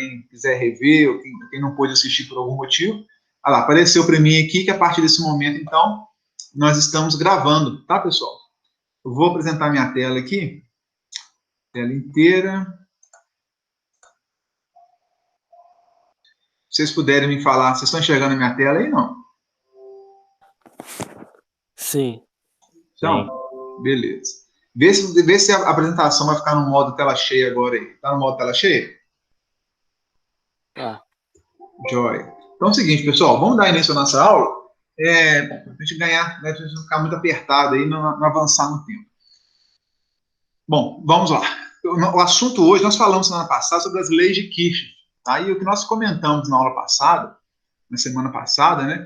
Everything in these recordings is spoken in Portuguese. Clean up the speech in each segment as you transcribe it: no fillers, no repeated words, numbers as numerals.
quem quiser rever, ou quem não pôde assistir por algum motivo. Olha lá, apareceu para mim aqui que a partir desse momento, então, nós estamos gravando, tá, pessoal? Eu vou apresentar minha tela aqui, tela inteira. Se vocês puderem me falar, vocês estão enxergando a minha tela aí, não? Sim. Então, beleza. Vê se a apresentação vai ficar no modo tela cheia agora aí. Tá no modo tela cheia? Tá. Joia. Então é o seguinte, pessoal, vamos dar início à nossa aula, para a gente ganhar, né, para a gente não ficar muito apertado aí, não avançar no tempo. Bom, vamos lá. O assunto hoje, nós falamos semana passada sobre as leis de Kirchhoff, tá? E o que nós comentamos na aula passada, na semana passada, né,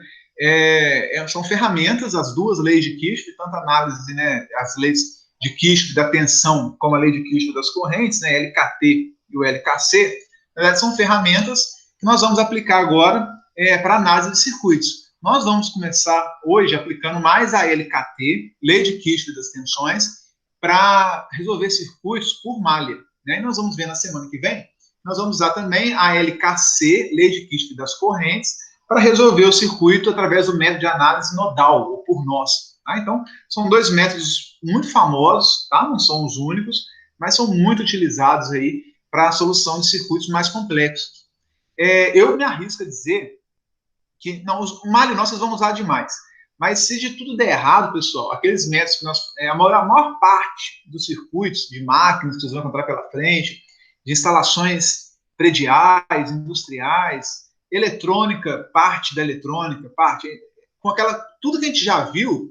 são ferramentas, as duas leis de Kirchhoff, tanto a análise, né, as leis de Kirchhoff da tensão, como a lei de Kirchhoff das correntes, né, LKT e o LKC, na verdade, são ferramentas que nós vamos aplicar agora para análise de circuitos. Nós vamos começar hoje aplicando mais a LKT, lei de Kirchhoff das tensões, para resolver circuitos por malha. Né? E nós vamos ver na semana que vem, nós vamos usar também a LKC, lei de Kirchhoff das correntes, para resolver o circuito através do método de análise nodal, ou por nós. Tá? Então, são dois métodos muito famosos, tá? Não são os únicos, mas são muito utilizados aí para a solução de circuitos mais complexos. Eu me arrisco a dizer que não, o malha nós vamos usar demais. Mas se de tudo der errado, pessoal, aqueles métodos que a maior parte dos circuitos de máquinas que vocês vão encontrar pela frente, de instalações prediais, industriais, eletrônica, parte da eletrônica, com tudo que a gente já viu,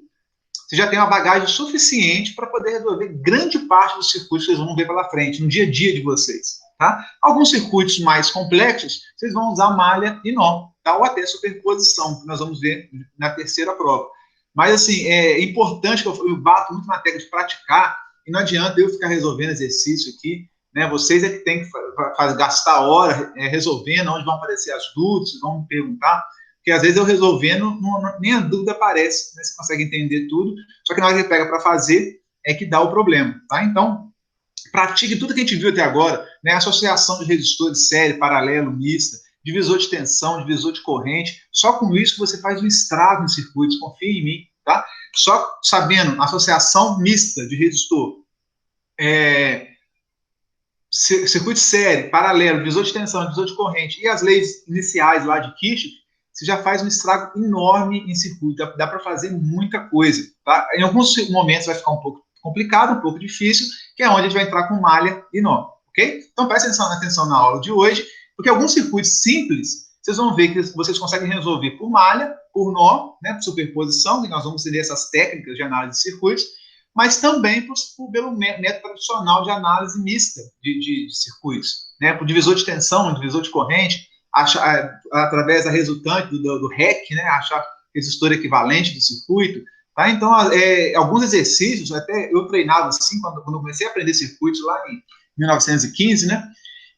você já tem uma bagagem suficiente para poder resolver grande parte dos circuitos que vocês vão ver pela frente, no dia a dia de vocês. Tá? Alguns circuitos mais complexos, vocês vão usar malha e nó, tá? Ou até superposição, que nós vamos ver na terceira prova. Mas, assim, é importante que eu bato muito na tecla de praticar, e não adianta eu ficar resolvendo exercício aqui, né? Vocês é que tem que gastar hora resolvendo, onde vão aparecer as dúvidas, vocês vão me perguntar, porque às vezes eu resolvendo, nem a dúvida aparece, né? Você consegue entender tudo, só que na hora que ele pega para fazer, é que dá o problema, tá? Então, pratique tudo que a gente viu até agora, né? Associação de resistores série, paralelo, mista, divisor de tensão, divisor de corrente. Só com isso que você faz um estrago em circuitos, confia em mim, tá? Só sabendo associação mista de resistor, circuito série, paralelo, divisor de tensão, divisor de corrente e as leis iniciais lá de Kirchhoff, você já faz um estrago enorme em circuito. Dá para fazer muita coisa, tá? Em alguns momentos vai ficar um pouco complicado, um pouco difícil, que é onde a gente vai entrar com malha e nó, ok? Então preste atenção na aula de hoje, porque alguns circuitos simples, vocês vão ver que vocês conseguem resolver por malha, por nó, né, por superposição, que nós vamos entender essas técnicas de análise de circuitos, mas também pelo método tradicional de análise mista de circuitos, né, por divisor de tensão, divisor de corrente, através da resultante do REC, né, achar resistor equivalente do circuito. Tá? Então, alguns exercícios, até eu treinava assim, quando eu comecei a aprender circuitos lá em 1915, né?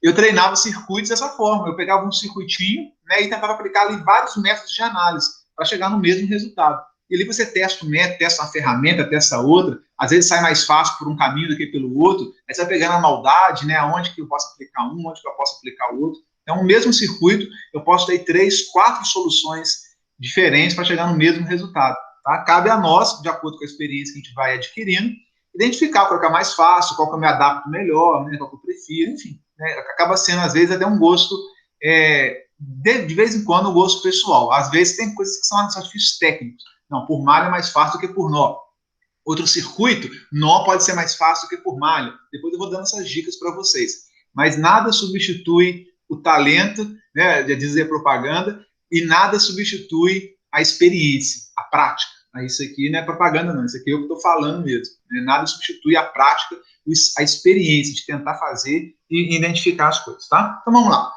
Eu treinava circuitos dessa forma. Eu pegava um circuitinho, né, e tentava aplicar ali vários métodos de análise para chegar no mesmo resultado. E ali você testa um método, testa uma ferramenta, testa outra. Às vezes sai mais fácil por um caminho do que pelo outro. Aí você vai pegando a maldade, né? Onde que eu posso aplicar um, onde que eu posso aplicar o outro. Então, o mesmo circuito, eu posso ter 3, 4 soluções diferentes para chegar no mesmo resultado. Tá? Cabe a nós, de acordo com a experiência que a gente vai adquirindo, identificar qual que é mais fácil, qual que eu me adapto melhor, né, qual que eu prefiro, enfim. Né, acaba sendo, às vezes, até um gosto, de vez em quando, um gosto pessoal. Às vezes tem coisas que são sacrifícios técnicos. Não, por malha é mais fácil do que por nó. Outro circuito, nó pode ser mais fácil do que por malha. Depois eu vou dando essas dicas para vocês. Mas nada substitui o talento, né, de dizer propaganda, e nada substitui a experiência, a prática. Isso aqui não é propaganda, não. Isso aqui é o que eu estou falando mesmo. Nada substitui a prática, a experiência de tentar fazer e identificar as coisas, tá? Então, vamos lá.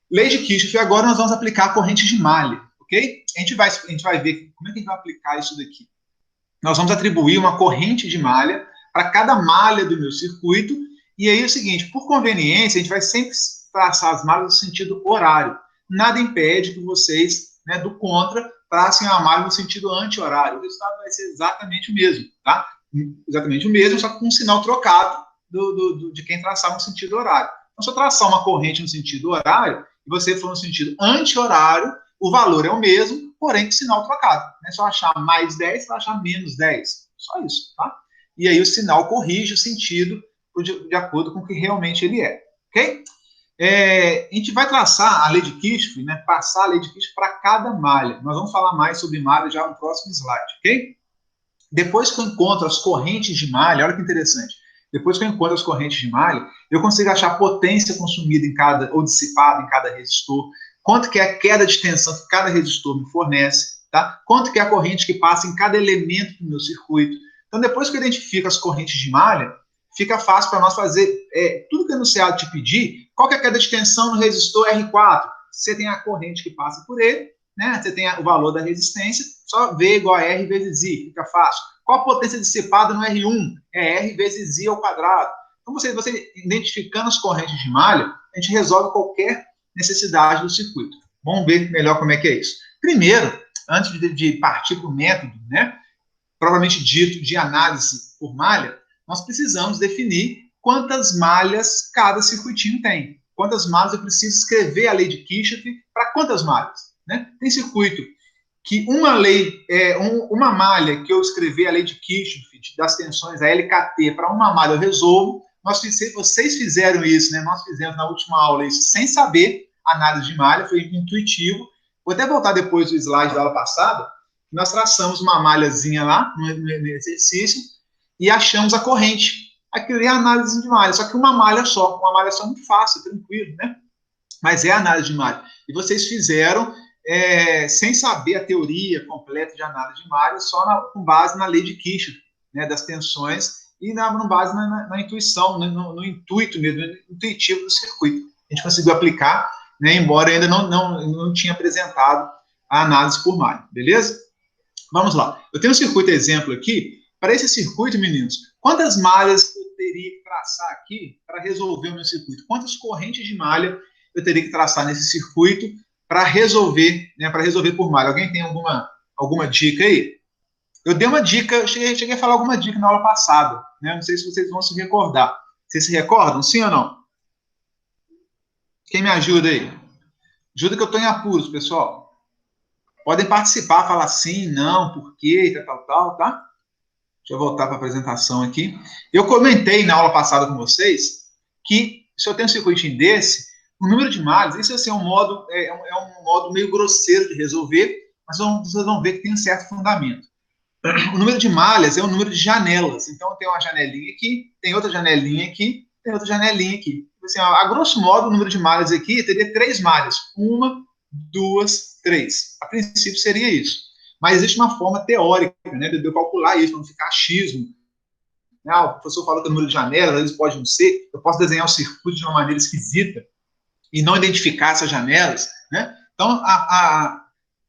Lei de Kirchhoff, agora nós vamos aplicar a corrente de malha, ok? A gente vai ver como é que a gente vai aplicar isso daqui. Nós vamos atribuir uma corrente de malha para cada malha do meu circuito, e aí é o seguinte, por conveniência, a gente vai sempre traçar as malhas no sentido horário. Nada impede que vocês, né, do contra, tracem a malha no sentido anti-horário. O resultado vai ser exatamente o mesmo, tá? Exatamente o mesmo, só que com um sinal trocado de quem traçar no sentido horário. Então, se eu traçar uma corrente no sentido horário, e você for no sentido anti-horário, o valor é o mesmo, porém com sinal trocado. Né? Se eu achar mais 10, você vai achar menos 10. Só isso, tá? E aí o sinal corrige o sentido de acordo com o que realmente ele é. Ok? A gente vai traçar a lei de Kirchhoff, né? Passar a lei de Kirchhoff para cada malha. Nós vamos falar mais sobre malha já no próximo slide, ok? Depois que eu encontro as correntes de malha, olha que interessante. Depois que eu encontro as correntes de malha, eu consigo achar a potência consumida em cada, ou dissipada em cada resistor, quanto que é a queda de tensão que cada resistor me fornece, tá? Quanto que é a corrente que passa em cada elemento do meu circuito. Então, depois que eu identifico as correntes de malha, fica fácil para nós fazer tudo que o enunciado te pedir. Qual que é a queda de tensão no resistor R4? Você tem a corrente que passa por ele, né? Você tem o valor da resistência, só V igual a R vezes I, fica fácil. Qual a potência dissipada no R1? É R vezes I ao quadrado. Então, você identificando as correntes de malha, a gente resolve qualquer necessidade do circuito. Vamos ver melhor como é que é isso. Primeiro, antes de partir para o método, né, provavelmente dito de análise por malha, nós precisamos definir quantas malhas cada circuitinho tem. Quantas malhas eu preciso escrever a lei de Kirchhoff para quantas malhas? Né? Tem circuito que uma malha que eu escrever a lei de Kirchhoff das tensões, a LKT, para uma malha eu resolvo. Vocês fizeram isso, né? Nós fizemos na última aula isso sem saber análise de malha, foi intuitivo. Vou até voltar depois do slide da aula passada. Nós traçamos uma malhazinha lá no exercício e achamos a corrente. Aquilo é a análise de malha, só que uma malha só muito fácil, tranquilo, né? Mas é a análise de malha. E vocês fizeram sem saber a teoria completa de análise de malha, só com base na lei de Kirchhoff, né, das tensões, e com base na intuição, no intuito mesmo, no intuitivo do circuito. A gente conseguiu aplicar, né, embora ainda não tinha apresentado a análise por malha, beleza? Vamos lá. Eu tenho um circuito exemplo aqui. Para esse circuito, meninos, quantas malhas eu teria que traçar aqui para resolver o meu circuito? Quantas correntes de malha eu teria que traçar nesse circuito para resolver, né, por malha? Alguém tem alguma dica aí? Eu dei uma dica, eu cheguei a falar alguma dica na aula passada, né? Não sei se vocês vão se recordar. Vocês se recordam, sim ou não? Quem me ajuda aí? Ajuda que eu estou em apuros, pessoal. Podem participar, falar sim, não, por quê, tal, tá? Deixa eu voltar para a apresentação aqui. Eu comentei na aula passada com vocês que se eu tenho um circuitinho desse, o número de malhas, isso assim, é um modo meio grosseiro de resolver, mas vocês vão ver que tem um certo fundamento. O número de malhas é o número de janelas. Então, tem uma janelinha aqui, tem outra janelinha aqui, tem outra janelinha aqui. Assim, a grosso modo, o número de malhas aqui teria 3 malhas. 1, 2, 3. A princípio seria isso. Mas existe uma forma teórica, né, de eu calcular isso, para não ficar achismo. O professor falou que o número de janelas, às vezes pode não ser. Eu posso desenhar o circuito de uma maneira esquisita e não identificar essas janelas, né? Então,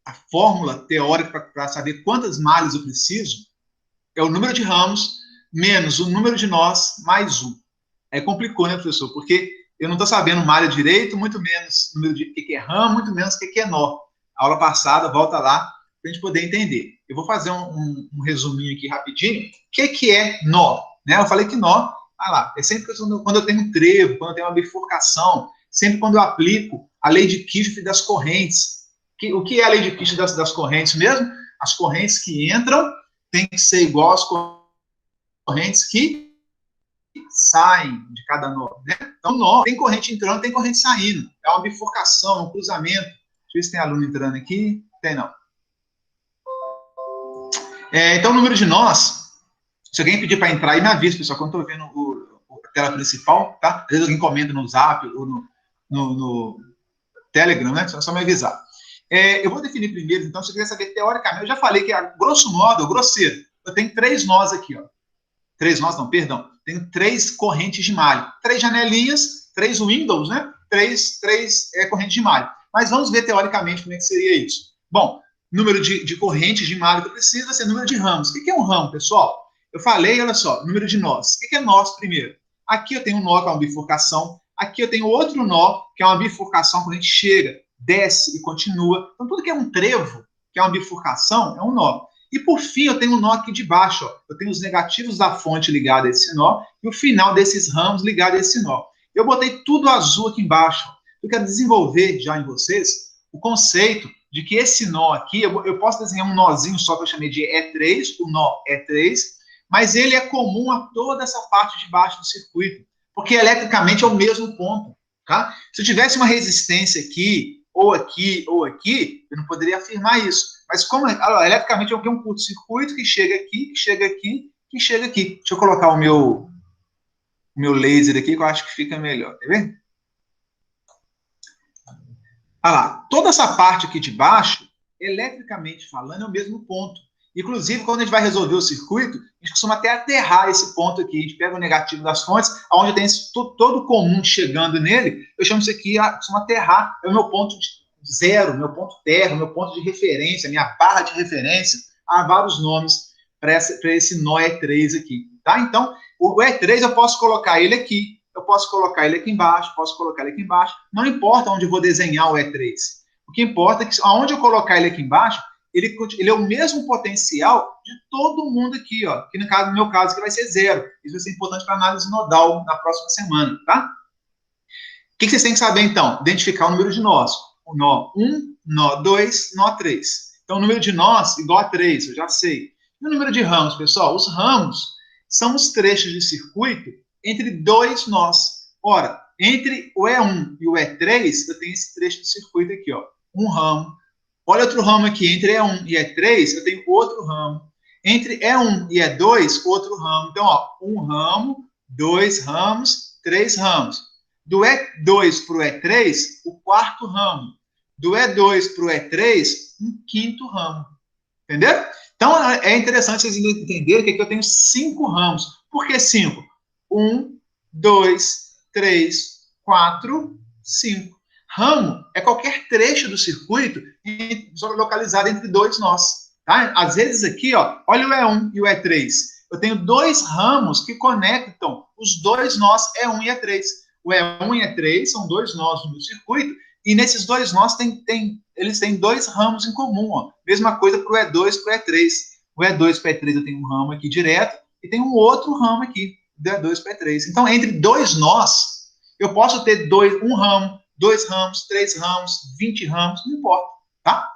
a fórmula teórica para saber quantas malhas eu preciso é o número de ramos menos o número de nós mais 1. Complicou, né, professor? Porque eu não estou sabendo malha direito, muito menos número de que é ramo, muito menos o que é nó. A aula passada, volta lá para a gente poder entender. Eu vou fazer um resuminho aqui rapidinho. O que é nó? Né? Eu falei que nó, é sempre quando eu tenho um trevo, quando eu tenho uma bifurcação, sempre quando eu aplico a lei de Kirchhoff das correntes. O que é a lei de Kirchhoff das correntes mesmo? As correntes que entram têm que ser igual às correntes que saem de cada nó. Né? Então, nó tem corrente entrando, tem corrente saindo. É uma bifurcação, um cruzamento. Deixa eu ver se tem aluno entrando aqui. Tem não. Então, o número de nós, se alguém pedir para entrar aí, me avisa, pessoal, quando eu estou vendo a tela principal, tá? Às vezes alguém comenta no Zap ou no Telegram, né? Só me avisar. Eu vou definir primeiro, então, se você quiser saber teoricamente, eu já falei que, a grosso modo, grosseiro, eu tenho 3 nós aqui, ó. 3 nós, não, perdão. Tenho 3 correntes de malha. 3 janelinhas, 3 windows, né? 3 correntes de malha. Mas vamos ver teoricamente como é que seria isso. Bom, número de correntes de malha que eu preciso vai ser número de ramos. O que é um ramo, pessoal? Eu falei, olha só, número de nós. O que é nós primeiro? Aqui eu tenho um nó que é uma bifurcação. Aqui eu tenho outro nó, que é uma bifurcação quando a gente chega, desce e continua. Então, tudo que é um trevo, que é uma bifurcação, é um nó. E, por fim, eu tenho um nó aqui de baixo. Ó. Eu tenho os negativos da fonte ligados a esse nó e o final desses ramos ligado a esse nó. Eu botei tudo azul aqui embaixo. Eu quero desenvolver já em vocês o conceito de que esse nó aqui, eu posso desenhar um nozinho só que eu chamei de E3, o nó E3, mas ele é comum a toda essa parte de baixo do circuito, porque eletricamente é o mesmo ponto, tá? Se eu tivesse uma resistência aqui, ou aqui, ou aqui, eu não poderia afirmar isso. Mas como eletricamente eu tenho um curto-circuito que chega aqui, que chega aqui, que chega aqui. Deixa eu colocar o meu laser aqui, que eu acho que fica melhor, tá vendo? Olha lá, toda essa parte aqui de baixo, eletricamente falando, é o mesmo ponto. Inclusive, quando a gente vai resolver o circuito, a gente costuma até aterrar esse ponto aqui. A gente pega o negativo das fontes, onde tem esse todo comum chegando nele, eu chamo isso aqui, costumo aterrar, é o meu ponto de zero, meu ponto terra, meu ponto de referência, minha barra de referência. Há vários nomes para esse nó E3 aqui, tá? Então, o E3 eu posso colocar ele aqui, eu posso colocar ele aqui embaixo, posso colocar ele aqui embaixo, não importa onde eu vou desenhar o E3. O que importa é que, aonde eu colocar ele aqui embaixo, ele é o mesmo potencial de todo mundo aqui, ó. Que no meu caso, aqui vai ser zero. Isso vai ser importante para análise nodal na próxima semana, tá? O que vocês têm que saber, então? Identificar o número de nós. O nó 1, nó 2, nó 3. Então, o número de nós igual a 3, eu já sei. E o número de ramos, pessoal? Os ramos são os trechos de circuito entre dois nós. Ora, entre o E1 e o E3, eu tenho esse trecho de circuito aqui, ó. Um ramo. Olha outro ramo aqui. Entre E1 e E3, eu tenho outro ramo. Entre E1 e E2, outro ramo. Então, ó, um ramo, dois ramos, três ramos. Do E2 para o E3, o quarto ramo. Do E2 para o E3, um quinto ramo. Entendeu? Então, é interessante vocês entenderem que aqui eu tenho 5 ramos. Por que 5? 1, 2, 3, 4, 5. Ramo é qualquer trecho do circuito localizado entre dois nós. Tá? Às vezes aqui, ó, olha o E1 e o E3. Eu tenho 2 ramos que conectam os dois nós E1 e E3. O E1 e E3 são 2 nós no circuito, e nesses 2 nós eles têm 2 ramos em comum. Ó. Mesma coisa para o E2 e para o E3. O E2 para o E3 eu tenho um ramo aqui direto, e tem um outro ramo aqui, do E2 para o E3. Então, entre 2 nós, eu posso ter um ramo, 2 ramos, 3 ramos, 20 ramos, não importa, tá?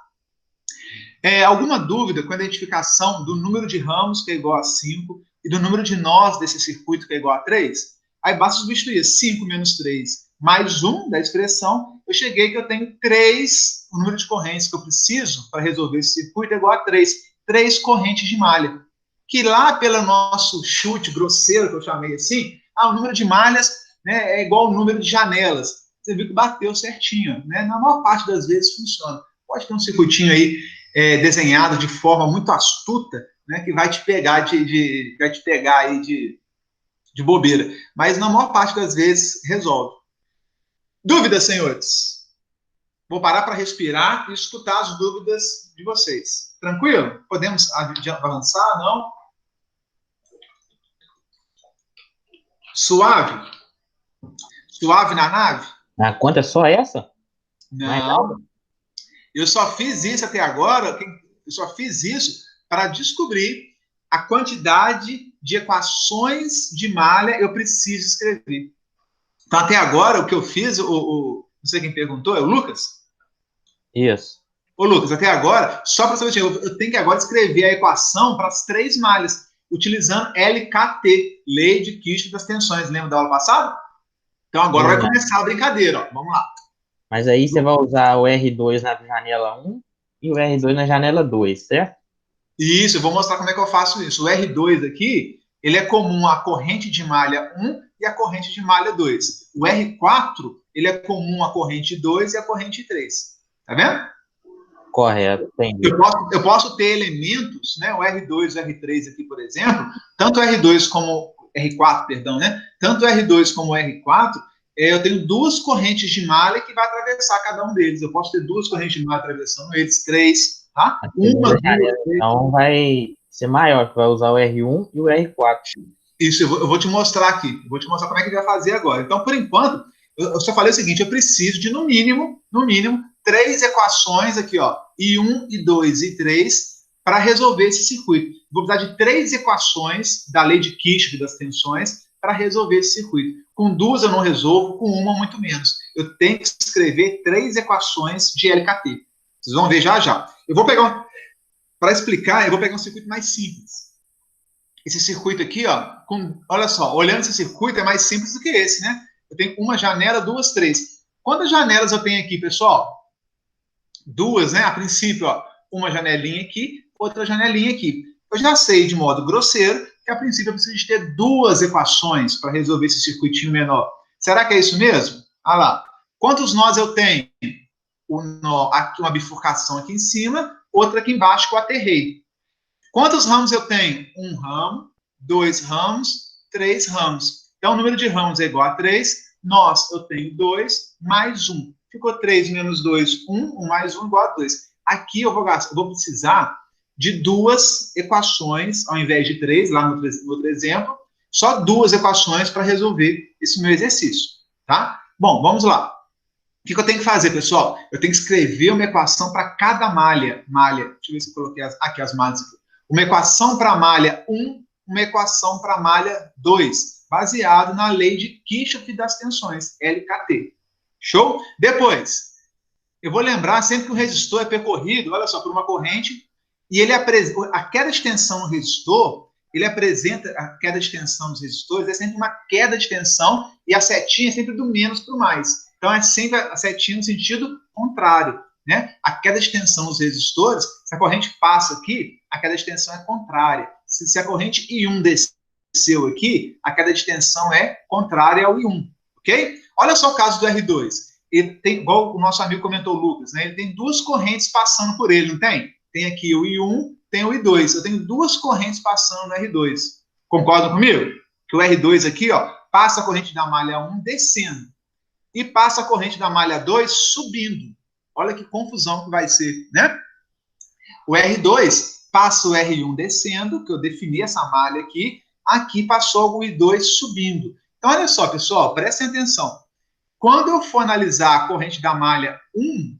Alguma dúvida com a identificação do número de ramos, que é igual a 5, e do número de nós desse circuito, que é igual a 3? Aí basta substituir 5 menos 3 mais 1 da expressão, eu cheguei que eu tenho 3, o número de correntes que eu preciso para resolver esse circuito é igual a 3. 3 correntes de malha. Que lá, pelo nosso chute grosseiro, que eu chamei assim, o número de malhas, né, é igual ao número de janelas. Você viu que bateu certinho, né? Na maior parte das vezes funciona. Pode ter um circuitinho aí desenhado de forma muito astuta, né, que vai te pegar de bobeira. Mas na maior parte das vezes resolve. Dúvidas, senhores? Vou parar para respirar e escutar as dúvidas de vocês. Tranquilo? Podemos avançar, não? Suave? Suave na nave? A conta é só essa? Não. Eu só fiz isso até agora, eu só fiz isso para descobrir a quantidade de equações de malha eu preciso escrever. Então, até agora, o que eu fiz, não sei quem perguntou, é o Lucas? Isso. Ô, Lucas, até agora, só para saber, eu tenho que agora escrever a equação para as 3 malhas, utilizando LKT, Lei de Kirchhoff das Tensões. Lembra da aula passada? Então, agora vai começar a brincadeira. Ó. Vamos lá. Mas aí você vai usar o R2 na janela 1 e o R2 na janela 2, certo? Isso, eu vou mostrar como é que eu faço isso. O R2 aqui, ele é comum à corrente de malha 1 e à corrente de malha 2. O R4, ele é comum à corrente 2 e à corrente 3. Tá vendo? Correto, entendi. Eu posso ter elementos, né? O R2 e o R3 aqui, por exemplo, tanto o R2 como R4, perdão, né? Tanto o R2 como o R4, eu tenho 2 correntes de malha que vai atravessar cada um deles. Eu posso ter 2 correntes de malha atravessando eles, 3, tá? Uma, então vai ser maior, que vai usar o R1 e o R4. Isso, eu vou te mostrar aqui. Eu vou te mostrar como é que ele vai fazer agora. Então, por enquanto, eu só falei o seguinte, eu preciso de, no mínimo, 3 equações aqui, ó, I1, I2 e 3, para resolver esse circuito. Vou precisar de 3 equações da lei de Kirchhoff das tensões para resolver esse circuito. Com 2 eu não resolvo, com 1 muito menos. Eu tenho que escrever 3 equações de LKT. Vocês vão ver já já. Eu vou pegar, para explicar, eu vou pegar um circuito mais simples. Esse circuito aqui, ó, olha só, olhando esse circuito é mais simples do que esse, né? Eu tenho uma janela, 2, 3. Quantas janelas eu tenho aqui, pessoal? 2, né? A princípio, ó, uma janelinha aqui, outra janelinha aqui. Eu já sei de modo grosseiro que a princípio eu preciso de ter 2 equações para resolver esse circuitinho menor. Será que é isso mesmo? Ah lá. Quantos nós eu tenho? Aqui uma bifurcação aqui em cima, outra aqui embaixo que eu aterrei. Quantos ramos eu tenho? 1 ramo, 2 ramos, 3 ramos. Então, o número de ramos é igual a 3. Eu tenho 2 mais 1. Ficou 3 menos 2, 1. 1 mais 1 igual a 2. Aqui eu vou precisar de 2 equações, ao invés de 3, lá no outro exemplo. Só 2 equações para resolver esse meu exercício. Tá? Bom, vamos lá. O que eu tenho que fazer, pessoal? Eu tenho que escrever uma equação para cada malha. Deixa eu ver se eu coloquei aqui as malhas. Uma equação para a malha 1, uma equação para a malha 2, baseado na lei de Kirchhoff das tensões, LKT. Show? Depois, eu vou lembrar sempre que o resistor é percorrido, olha só, por uma corrente, e a queda de tensão no resistor, ele apresenta a queda de tensão dos resistores, é sempre uma queda de tensão, e a setinha é sempre do menos para o mais. Então, é sempre a setinha no sentido contrário. Né? A queda de tensão nos resistores, se a corrente passa aqui, a queda de tensão é contrária. Se a corrente I1 desceu aqui, a queda de tensão é contrária ao I1. Ok? Olha só o caso do R2. Ele tem, igual o nosso amigo comentou, o Lucas, né? Ele tem 2 correntes passando por ele, não tem? Tem aqui o I1, tem o I2. Eu tenho 2 correntes passando no R2. Concordam comigo? Que o R2 aqui, ó, passa a corrente da malha 1 descendo e passa a corrente da malha 2 subindo. Olha que confusão que vai ser, né? O R2 passa o R1 descendo, que eu defini essa malha aqui passou o I2 subindo. Então, olha só, pessoal, prestem atenção. Quando eu for analisar a corrente da malha 1,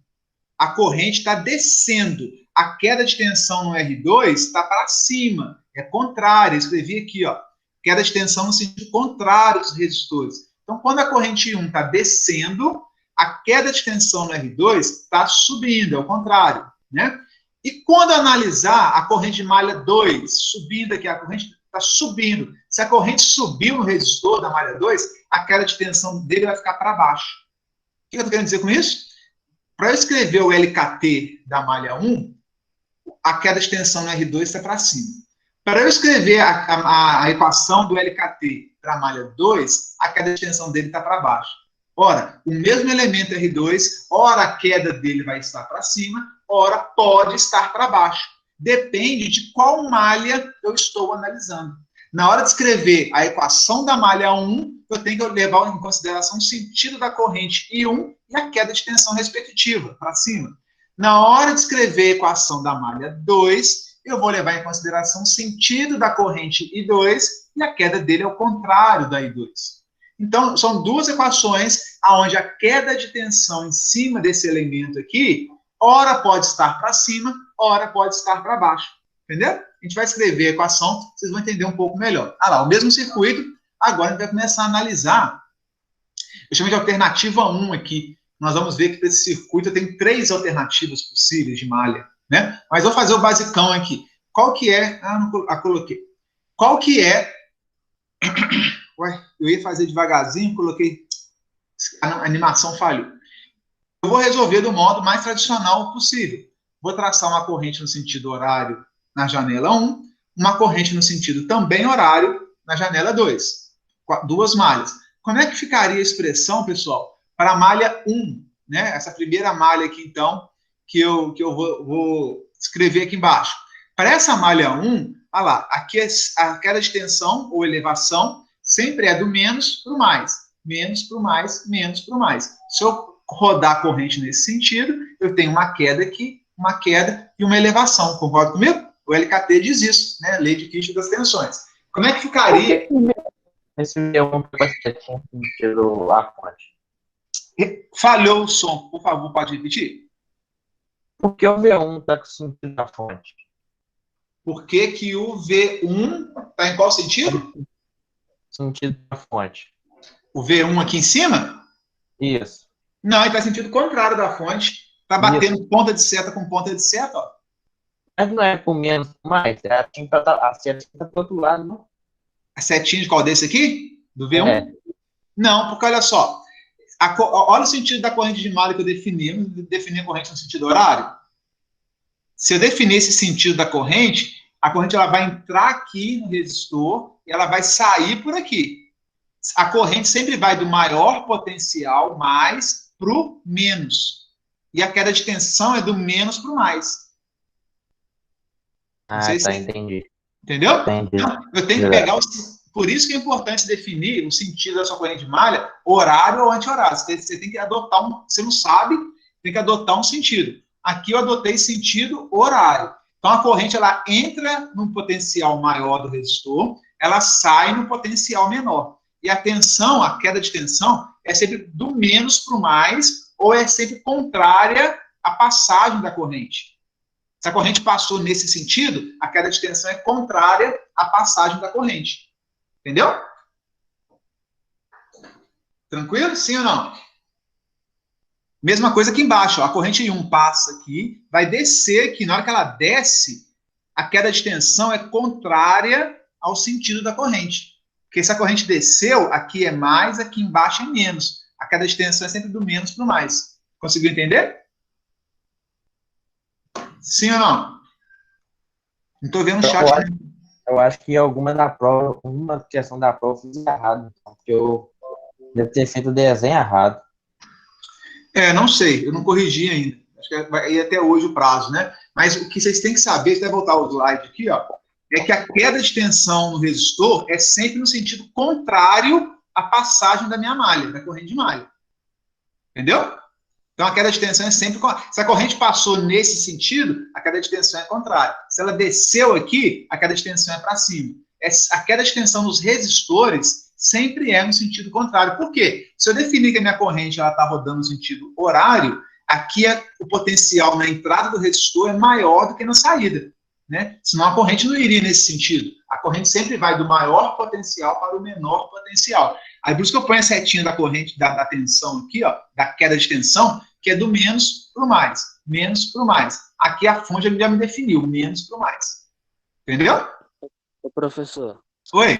a corrente está descendo. A queda de tensão no R2 está para cima, é contrária. Escrevi aqui, ó, queda de tensão no sentido contrário dos resistores. Então, quando a corrente 1 está descendo, a queda de tensão no R2 está subindo, é o contrário, né? E quando analisar a corrente de malha 2, subindo aqui, a corrente está subindo. Se a corrente subiu no resistor da malha 2, a queda de tensão dele vai ficar para baixo. O que eu estou querendo dizer com isso? Para eu escrever o LKT da malha 1, a queda de tensão no R2 está para cima. Para eu escrever a equação do LKT para a malha 2, a queda de tensão dele está para baixo. Ora, o mesmo elemento R2, ora a queda dele vai estar para cima, ora pode estar para baixo. Depende de qual malha eu estou analisando. Na hora de escrever a equação da malha 1, eu tenho que levar em consideração o sentido da corrente I1 e a queda de tensão respectiva, para cima. Na hora de escrever a equação da malha 2, eu vou levar em consideração o sentido da corrente I2 e a queda dele é o contrário da I2. Então, são 2 equações onde a queda de tensão em cima desse elemento aqui, ora pode estar para cima, ora pode estar para baixo. Entendeu? A gente vai escrever a equação, vocês vão entender um pouco melhor. Ah lá, o mesmo circuito, agora a gente vai começar a analisar. Eu chamo de alternativa 1 aqui. Nós vamos ver que para esse circuito eu tenho 3 alternativas possíveis de malha. Né? Mas vou fazer o basicão aqui. Qual que é... não coloquei. Qual que é... Ué, eu ia fazer devagarzinho, coloquei... A animação falhou. Eu vou resolver do modo mais tradicional possível. Vou traçar uma corrente no sentido horário na janela 1, uma corrente no sentido também horário na janela 2. 2 malhas. Como é que ficaria a expressão, pessoal, para a malha 1? Né? Essa primeira malha aqui, então, que eu vou escrever aqui embaixo. Para essa malha 1, olha lá, aqui a queda de tensão ou elevação sempre é do menos para o mais. Menos para o mais, menos para o mais. Se eu rodar a corrente nesse sentido, eu tenho uma queda aqui, uma queda e uma elevação. Concorda comigo? O LKT diz isso, né? Lei de Kirchhoff das tensões. Como é que ficaria? Esse V1 você tinha sentido a fonte. Falhou o som, por favor, pode repetir? Por que o V1 está com sentido da fonte? Por que que o V1 está em qual sentido? sentido da fonte. O V1 aqui em cima? Isso. Não, ele está sentido contrário da fonte. Está batendo ponta de seta com ponta de seta, ó. Mas não é por menos, por mais. É assim a seta está do outro lado, não? A setinha de qual desse aqui? Do V1? É. Não, porque olha só. Olha o sentido da corrente de malha que eu defini. Eu defini a corrente no sentido horário. Se eu definir esse sentido da corrente, a corrente ela vai entrar aqui no resistor e ela vai sair por aqui. A corrente sempre vai do maior potencial mais para o menos. E a queda de tensão é do menos para o mais. Não Ah, sei tá, se entendi. entendeu? Entendi. Então, eu tenho que pegar por isso que é importante definir o sentido da sua corrente de malha, horário ou anti-horário. Você tem que adotar você não sabe, tem que adotar um sentido. Aqui eu adotei sentido horário. Então a corrente ela entra no potencial maior do resistor, ela sai no potencial menor. E a tensão, a queda de tensão, é sempre do menos para o mais, ou é sempre contrária à passagem da corrente. Se a corrente passou nesse sentido, a queda de tensão é contrária à passagem da corrente. Entendeu? Tranquilo? Sim ou não? Mesma coisa aqui embaixo. Ó, a corrente I1 passa aqui, vai descer aqui. Na hora que ela desce, a queda de tensão é contrária ao sentido da corrente. Porque se a corrente desceu, aqui é mais, aqui embaixo é menos. A queda de tensão é sempre do menos para o mais. Conseguiu entender? Sim ou não? Não estou vendo o Então, chat. eu acho que alguma da prova, uma questão da prova eu fiz errado. Porque eu devo ter feito o desenho errado. Não sei, eu não corrigi ainda. Acho que vai ir até hoje o prazo, né? Mas o que vocês têm que saber, se vai voltar o slide aqui, ó, é que a queda de tensão no resistor é sempre no sentido contrário à passagem da minha malha, da corrente de malha. Entendeu? Então a queda de tensão é sempre. Se a corrente passou nesse sentido, a queda de tensão é contrária. Se ela desceu aqui, a queda de tensão é para cima. A queda de tensão nos resistores sempre é no sentido contrário. Por quê? Se eu definir que a minha corrente está rodando no sentido horário, aqui o potencial na entrada do resistor é maior do que na saída. Né? Senão a corrente não iria nesse sentido. A corrente sempre vai do maior potencial para o menor potencial. Aí por isso que eu ponho a setinha da corrente, da tensão aqui, ó, da queda de tensão, que é do menos para o mais. Menos para o mais. Aqui a fonte já me definiu, menos para o mais. Entendeu? Ô, professor, Oi?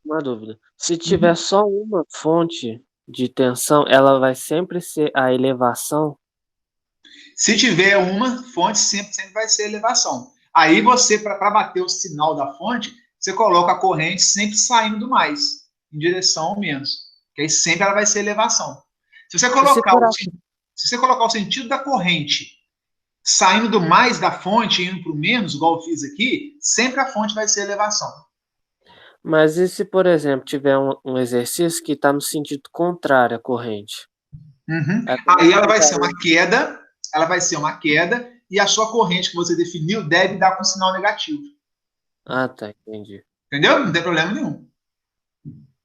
uma dúvida. Se tiver só uma fonte de tensão, ela vai sempre ser a elevação? Se tiver uma fonte, sempre vai ser elevação. Aí você, para bater o sinal da fonte, você coloca a corrente sempre saindo do mais, em direção ao menos. Que aí sempre ela vai ser elevação. Se você colocar o sentido da corrente saindo do mais da fonte e indo para o menos, igual eu fiz aqui, sempre a fonte vai ser elevação. Mas e se, por exemplo, tiver um exercício que está no sentido contrário à corrente? Uhum. Aí ela vai ser uma queda, e a sua corrente que você definiu deve dar com sinal negativo. Ah, tá, entendi. Entendeu? Não tem problema nenhum.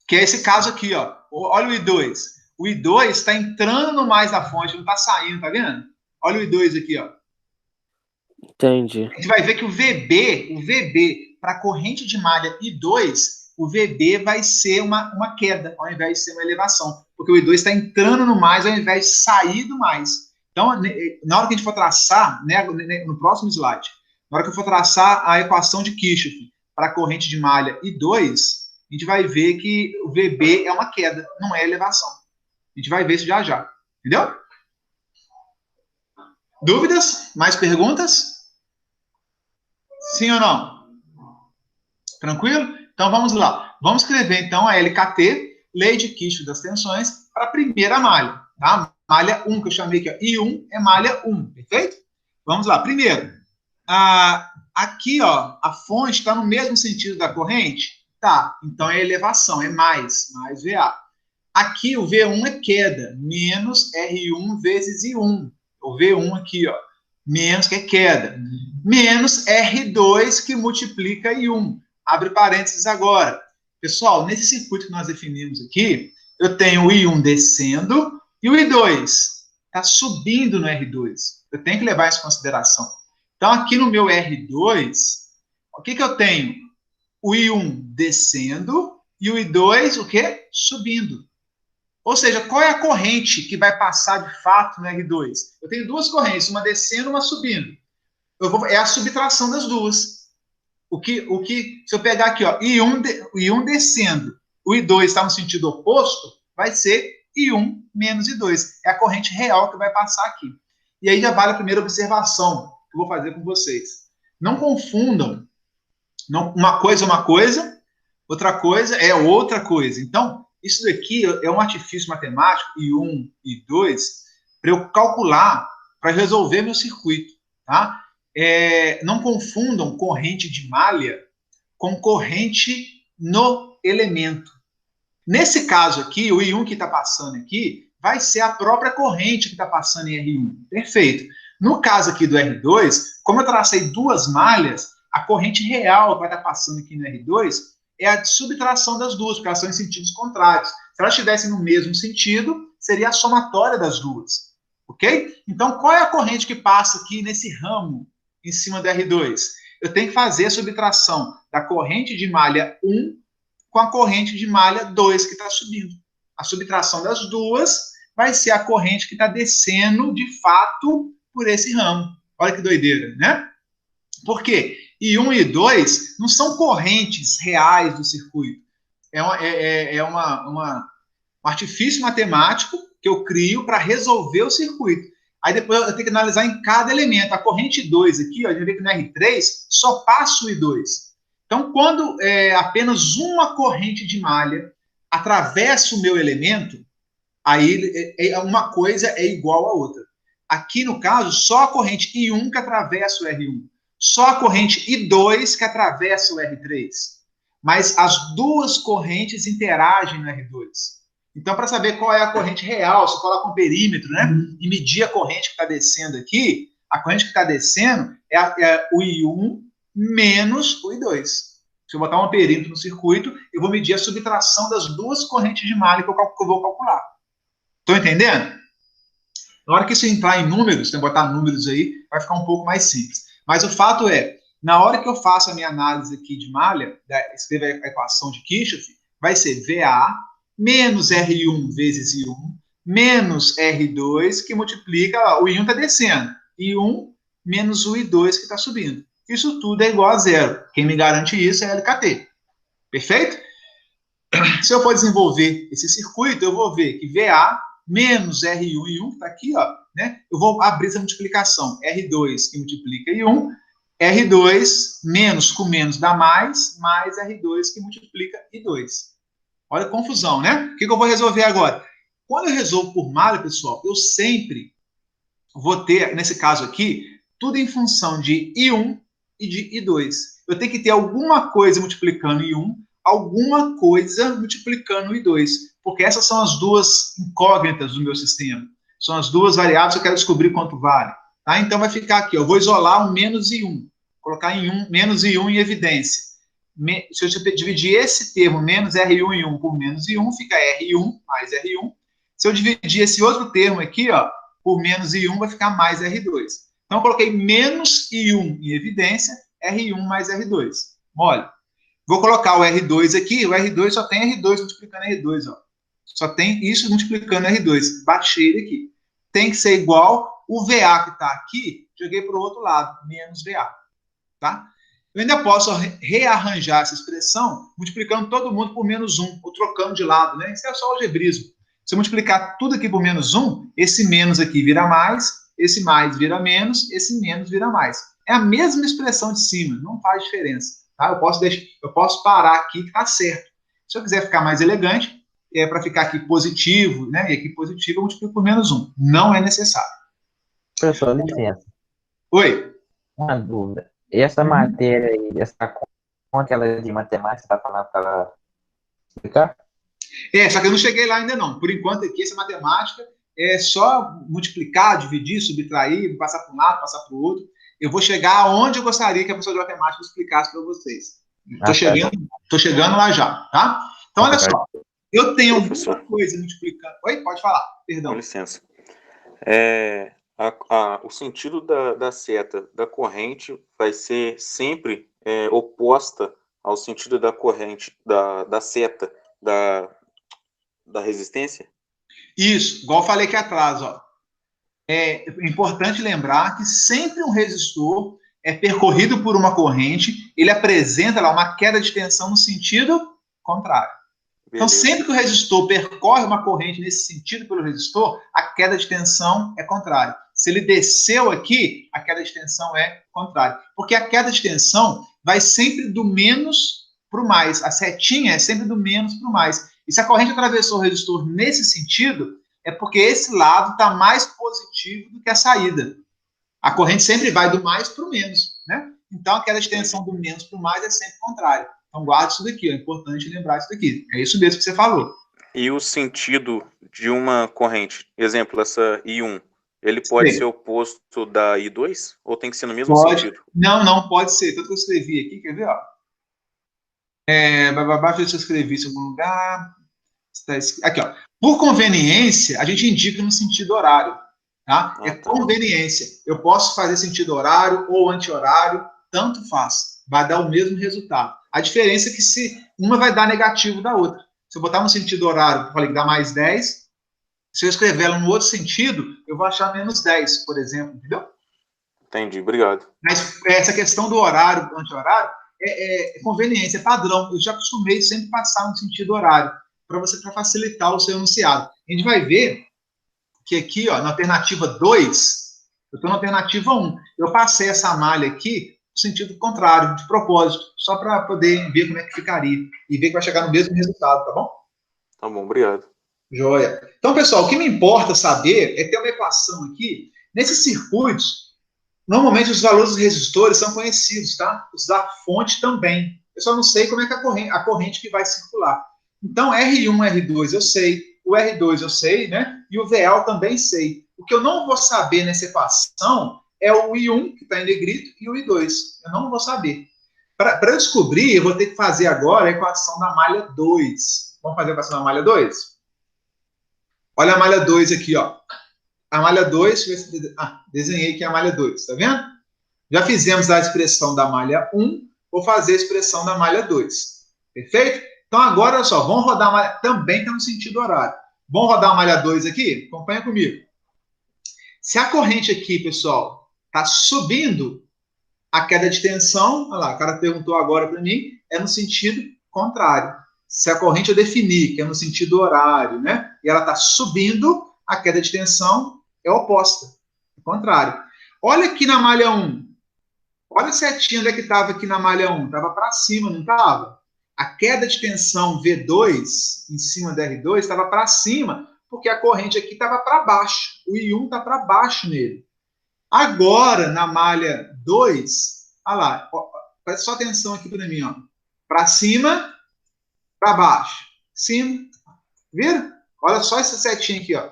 Que é esse caso aqui, ó. Olha o I2. O I2 está entrando no mais da fonte, não está saindo, tá vendo? Olha o I2 aqui, ó. Entendi. A gente vai ver que o VB, para a corrente de malha I2, o VB vai ser uma queda, ao invés de ser uma elevação. Porque o I2 está entrando no mais, ao invés de sair do mais. Então, na hora que a gente for traçar, né, no próximo slide, na hora que eu for traçar a equação de Kirchhoff para a corrente de malha I2, a gente vai ver que o VB é uma queda, não é elevação. A gente vai ver isso já já. Entendeu? Dúvidas? Mais perguntas? Sim ou não? Tranquilo? Então vamos lá. Vamos escrever então a LKT, Lei de Kirchhoff das Tensões, para a primeira malha. Tá? Malha 1, que eu chamei aqui, ó. I1 é malha 1, perfeito? Vamos lá. Primeiro, aqui, ó, a fonte está no mesmo sentido da corrente? Tá, então é elevação, é mais VA. Aqui o V1 é queda, menos R1 vezes I1. O V1 aqui, ó, menos que é queda. Menos R2 que multiplica I1. Abre parênteses agora. Pessoal, nesse circuito que nós definimos aqui, eu tenho o I1 descendo e o I2 está subindo no R2. Eu tenho que levar isso em consideração. Então, aqui no meu R2, o que eu tenho? O I1 descendo e o I2, o quê? Subindo. Ou seja, qual é a corrente que vai passar de fato no R2? Eu tenho duas correntes, uma descendo e uma subindo. É a subtração das duas. Se eu pegar aqui, ó, I1 descendo, o I2 está no sentido oposto, vai ser I1 menos I2. É a corrente real que vai passar aqui. E aí já vale a primeira observação que eu vou fazer com vocês. Não confundam uma coisa é uma coisa, outra coisa é outra coisa. Então, isso daqui é um artifício matemático, I1 e I2, para eu calcular, para resolver meu circuito. Tá? Não confundam corrente de malha com corrente no elemento. Nesse caso aqui, o I1 que está passando aqui vai ser a própria corrente que está passando em R1. Perfeito. No caso aqui do R2, como eu tracei duas malhas, a corrente real que vai estar passando aqui no R2 é a subtração das duas, porque elas são em sentidos contrários. Se elas estivessem no mesmo sentido, seria a somatória das duas. Ok? Então, qual é a corrente que passa aqui nesse ramo em cima do R2? Eu tenho que fazer a subtração da corrente de malha 1 com a corrente de malha 2 que está subindo. A subtração das duas vai ser a corrente que está descendo, de fato, por esse ramo. Olha que doideira, né? Por quê? I1 e I2 não são correntes reais do circuito. Um artifício matemático que eu crio para resolver o circuito. Aí depois eu tenho que analisar em cada elemento. A corrente 2 aqui, ó, a gente vê que no R3 só passa o I2. Então, quando apenas uma corrente de malha atravessa o meu elemento, aí uma coisa é igual à outra. Aqui, no caso, só a corrente I1 que atravessa o R1. Só a corrente I2 que atravessa o R3. Mas as duas correntes interagem no R2. Então, para saber qual é a corrente real, se coloca um perímetro, né? E medir a corrente que está descendo aqui, a corrente que está descendo é o I1 menos o I2. Se eu botar um perímetro no circuito, eu vou medir a subtração das duas correntes de malha que eu vou calcular. Estão entendendo? Na hora que isso entrar em números, tem que botar números aí, vai ficar um pouco mais simples. Mas o fato é, na hora que eu faço a minha análise aqui de malha, escrevo a equação de Kirchhoff, vai ser VA menos R1 vezes I1 menos R2, que multiplica, o I1 está descendo, I1 menos o I2 que está subindo. Isso tudo é igual a zero. Quem me garante isso é a LKT. Perfeito? Se eu for desenvolver esse circuito, eu vou ver que VA menos R1 e 1, que está aqui, ó, né? Eu vou abrir essa multiplicação. R2 que multiplica I1, R2 menos com menos dá mais R2 que multiplica I2. Olha a confusão, né? O que eu vou resolver agora? Quando eu resolvo por malha, pessoal, eu sempre vou ter, nesse caso aqui, tudo em função de I1 e de I2. Eu tenho que ter alguma coisa multiplicando I1, alguma coisa multiplicando I2, porque essas são as duas incógnitas do meu sistema. São as duas variáveis que eu quero descobrir quanto vale. Tá? Então vai ficar aqui, eu vou isolar um menos I1, colocar menos I1 em evidência. Se eu dividir esse termo, menos R1 e 1 por menos I1, fica R1 mais R1. Se eu dividir esse outro termo aqui, ó, por menos I1, vai ficar mais R2. Então, eu coloquei menos I1 em evidência, R1 mais R2. Olha, vou colocar o R2 aqui, o R2 só tem R2 multiplicando R2, ó. Só tem isso multiplicando R2. Baixei ele aqui. Tem que ser igual o VA que está aqui, joguei para o outro lado, menos VA. Tá? Eu ainda posso rearranjar essa expressão multiplicando todo mundo por menos 1, ou trocando de lado, né? Isso é só algebrismo. Se eu multiplicar tudo aqui por menos 1, esse menos aqui vira mais, esse mais vira menos, esse menos vira mais. É a mesma expressão de cima, não faz diferença. Tá? Eu posso parar aqui que está certo. Se eu quiser ficar mais elegante, para ficar aqui positivo, né? E aqui positivo, eu multiplico por menos 1. Não é necessário. Professor, licença. Oi. Uma dúvida. Essa matéria aí, essa conta ela de matemática, está falando para ela explicar? Só que eu não cheguei lá ainda não. Por enquanto aqui, essa matemática é só multiplicar, dividir, subtrair, passar para um lado, passar para o outro. Eu vou chegar aonde eu gostaria que a professora de matemática explicasse para vocês. Estou chegando lá já, tá? Então, olha só. Eu tenho alguma coisa multiplicando... Oi, pode falar. Perdão. Com licença. O sentido da seta da corrente vai ser sempre oposta ao sentido da corrente, da seta, da resistência? Isso, igual eu falei aqui atrás, ó. É importante lembrar que sempre um resistor é percorrido por uma corrente, ele apresenta lá uma queda de tensão no sentido contrário. Então, Beleza. sempre que o resistor percorre uma corrente nesse sentido pelo resistor, a queda de tensão é contrária. Se ele desceu aqui, a queda de tensão é contrária. Porque a queda de tensão vai sempre do menos para o mais. A setinha é sempre do menos para o mais. E se a corrente atravessou o resistor nesse sentido, é porque esse lado está mais positivo do que a saída. A corrente sempre vai do mais para o menos, né? Então, a queda de tensão do menos para o mais é sempre contrária. Então, guarda isso daqui, é importante lembrar isso daqui. É isso mesmo que você falou. E o sentido de uma corrente, exemplo, essa I1, ele pode ser oposto da I2? Ou tem que ser no mesmo sentido? Não pode ser. Tanto que eu escrevi aqui, quer ver? Ó? Deixa eu ver se eu escrevi isso em algum lugar. Aqui, ó. Por conveniência, a gente indica no sentido horário. Tá? É conveniência. Eu posso fazer sentido horário ou anti-horário, tanto faz. Vai dar o mesmo resultado. A diferença é que se uma vai dar negativo da outra. Se eu botar no sentido horário, eu falei que dá mais 10, se eu escrever ela no outro sentido, eu vou achar menos 10, por exemplo, entendeu? Entendi, obrigado. Mas essa questão do horário, do anti-horário, é conveniência, é padrão. Eu já acostumei sempre passar no sentido horário, para facilitar o seu enunciado. A gente vai ver que aqui, ó, na alternativa 2, eu estou na alternativa 1. Eu passei essa malha aqui no sentido contrário, de propósito, só para poder ver como é que ficaria. E ver que vai chegar no mesmo resultado, tá bom? Tá bom, obrigado. Joia. Então, pessoal, o que me importa saber é ter uma equação aqui. Nesses circuitos, normalmente os valores dos resistores são conhecidos, tá? Os da fonte também. Eu só não sei como é que a corrente que vai circular. Então, R1, R2 eu sei, o R2 eu sei, né? E o VL também sei. O que eu não vou saber nessa equação é o I1, que está em negrito, e o I2. Eu não vou saber. Para eu descobrir, eu vou ter que fazer agora a equação da malha 2. Vamos fazer a equação da malha 2? Olha a malha 2 aqui, ó. A malha 2, desenhei aqui a malha 2, tá vendo? Já fizemos a expressão da malha 1, vou fazer a expressão da malha 2. Perfeito? Então, agora, olha só, vamos rodar a malha, também está no sentido horário. Vamos rodar a malha 2 aqui? Acompanha comigo. Se a corrente aqui, pessoal, está subindo, a queda de tensão, olha lá, o cara perguntou agora para mim, é no sentido contrário. Se a corrente eu definir que é no sentido horário, né, e ela está subindo, a queda de tensão é oposta, é contrário. Olha aqui na malha 1. Olha a setinha onde é que estava aqui na malha 1. Estava para cima, não estava? A queda de tensão V2 em cima da R2 estava para cima, porque a corrente aqui estava para baixo. O I1 está para baixo nele. Agora, na malha 2, olha lá, presta só atenção aqui para mim, ó. Para cima, para baixo. Cima, viram? Olha só essa setinha aqui, ó.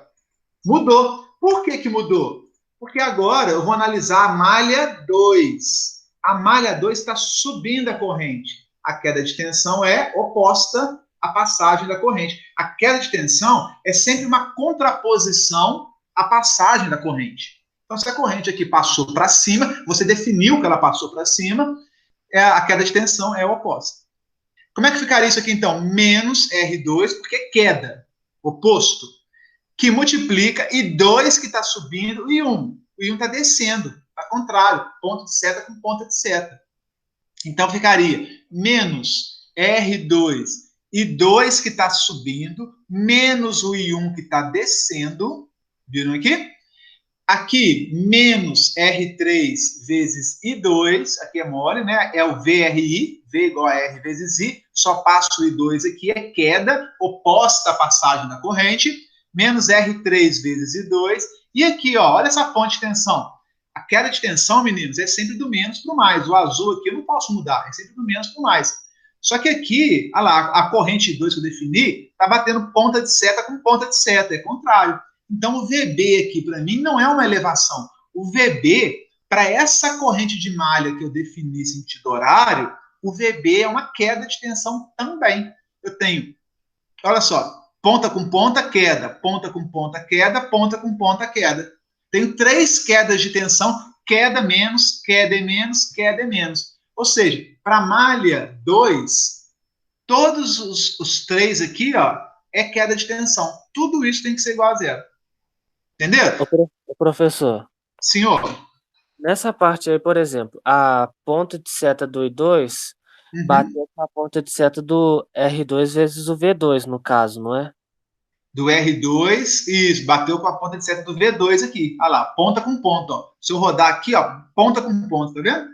Mudou. Por que mudou? Porque agora eu vou analisar a malha 2. A malha 2 está subindo a corrente. A queda de tensão é oposta à passagem da corrente. A queda de tensão é sempre uma contraposição à passagem da corrente. Então, se a corrente aqui passou para cima, você definiu que ela passou para cima, a queda de tensão é oposta. Como é que ficaria isso aqui, então? Menos R2, porque é queda, oposto, que multiplica I2 que está subindo e 1. O I1 está descendo, está contrário, ponto de seta com ponta de seta. Então, ficaria menos R2, I2 que está subindo, menos o I1 que está descendo, viram aqui? Aqui, menos R3 vezes I2, aqui é mole, né? É o VRI, V igual a R vezes I, só passo o I2 aqui, é queda, oposta à passagem da corrente, menos R3 vezes I2, e aqui, ó, olha essa fonte de tensão. A queda de tensão, meninos, é sempre do menos para o mais. O azul aqui eu não posso mudar, é sempre do menos para o mais. Só que aqui, olha lá, a corrente 2 que eu defini, está batendo ponta de seta com ponta de seta, é contrário. Então, o VB aqui, para mim, não é uma elevação. O VB, para essa corrente de malha que eu defini sentido horário, o VB é uma queda de tensão também. Eu tenho, olha só, ponta com ponta, queda, ponta com ponta, queda, ponta com ponta, queda. Tenho 3 quedas de tensão, queda menos, queda e menos, queda e menos. Ou seja, para a malha 2, todos os 3 aqui, ó, é queda de tensão. Tudo isso tem que ser igual a zero. Entendeu? Ô, professor, Senhor? nessa parte aí, por exemplo, a ponta de seta do I2 bateu com a ponta de seta do R2 vezes o V2, no caso, não é? Do R2, isso, bateu com a ponta de seta do V2 aqui. Olha lá, ponta com ponta, ó. Se eu rodar aqui, ó, ponta com ponta, tá vendo?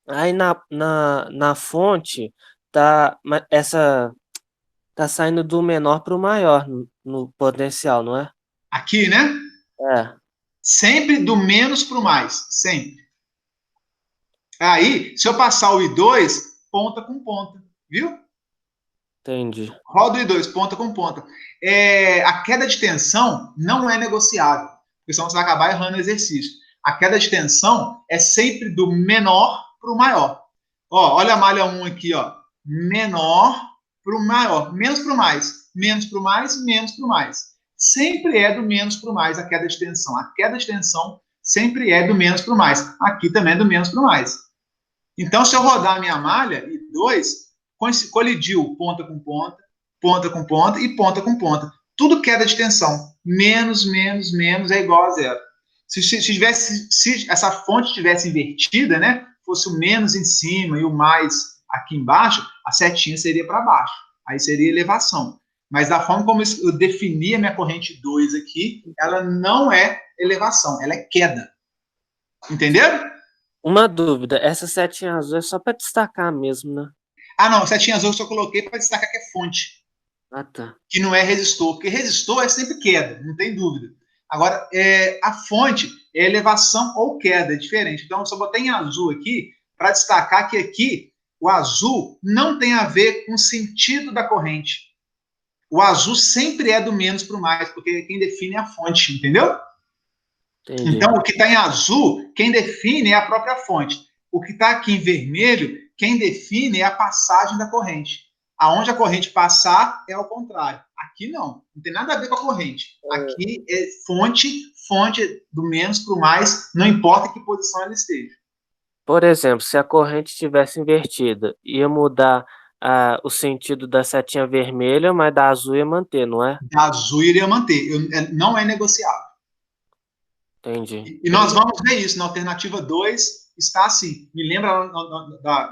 Aí na fonte, essa tá saindo do menor para o maior no potencial, não é? Aqui, né? É, Sempre do menos para o mais, sempre. Aí, se eu passar o I2, ponta com ponta, viu? entendi. Roda o I2, ponta com ponta. A queda de tensão não é negociável, porque senão você vai acabar errando o exercício. A queda de tensão é sempre do menor para o maior. Ó, olha a malha 1 aqui, ó. Menor para o maior, menos para o mais, menos para o mais, menos para o mais. Sempre é do menos para o mais a queda de tensão. A queda de tensão sempre é do menos para o mais. Aqui também é do menos para o mais. Então, se eu rodar a minha malha, I2, colidiu ponta com ponta, ponta com ponta e ponta com ponta. Tudo queda de tensão. Menos, menos, menos é igual a zero. Se essa fonte tivesse invertida, né, fosse o menos em cima e o mais aqui embaixo, a setinha seria para baixo. Aí seria elevação. Mas da forma como eu defini a minha corrente 2 aqui, ela não é elevação, ela é queda. Entenderam? Uma dúvida, essa setinha azul é só para destacar mesmo, né? Ah, não, setinha azul eu só coloquei para destacar que é fonte. Ah, tá. Que não é resistor, porque resistor é sempre queda, não tem dúvida. Agora, a fonte é elevação ou queda, é diferente. Então, eu só botei em azul aqui para destacar que aqui o azul não tem a ver com o sentido da corrente. O azul sempre é do menos para o mais, porque quem define é a fonte, entendeu? Entendi. Então, o que está em azul, quem define é a própria fonte. O que está aqui em vermelho, quem define é a passagem da corrente. Aonde a corrente passar é ao contrário. Aqui não tem nada a ver com a corrente. Aqui é fonte do menos para o mais, não importa em que posição ela esteja. Por exemplo, se a corrente estivesse invertida, ia mudar o sentido da setinha vermelha, mas da azul ia manter, não é? Da azul iria manter, não é negociável. Entendi. E nós vamos ver isso na alternativa 2, está assim. Me lembra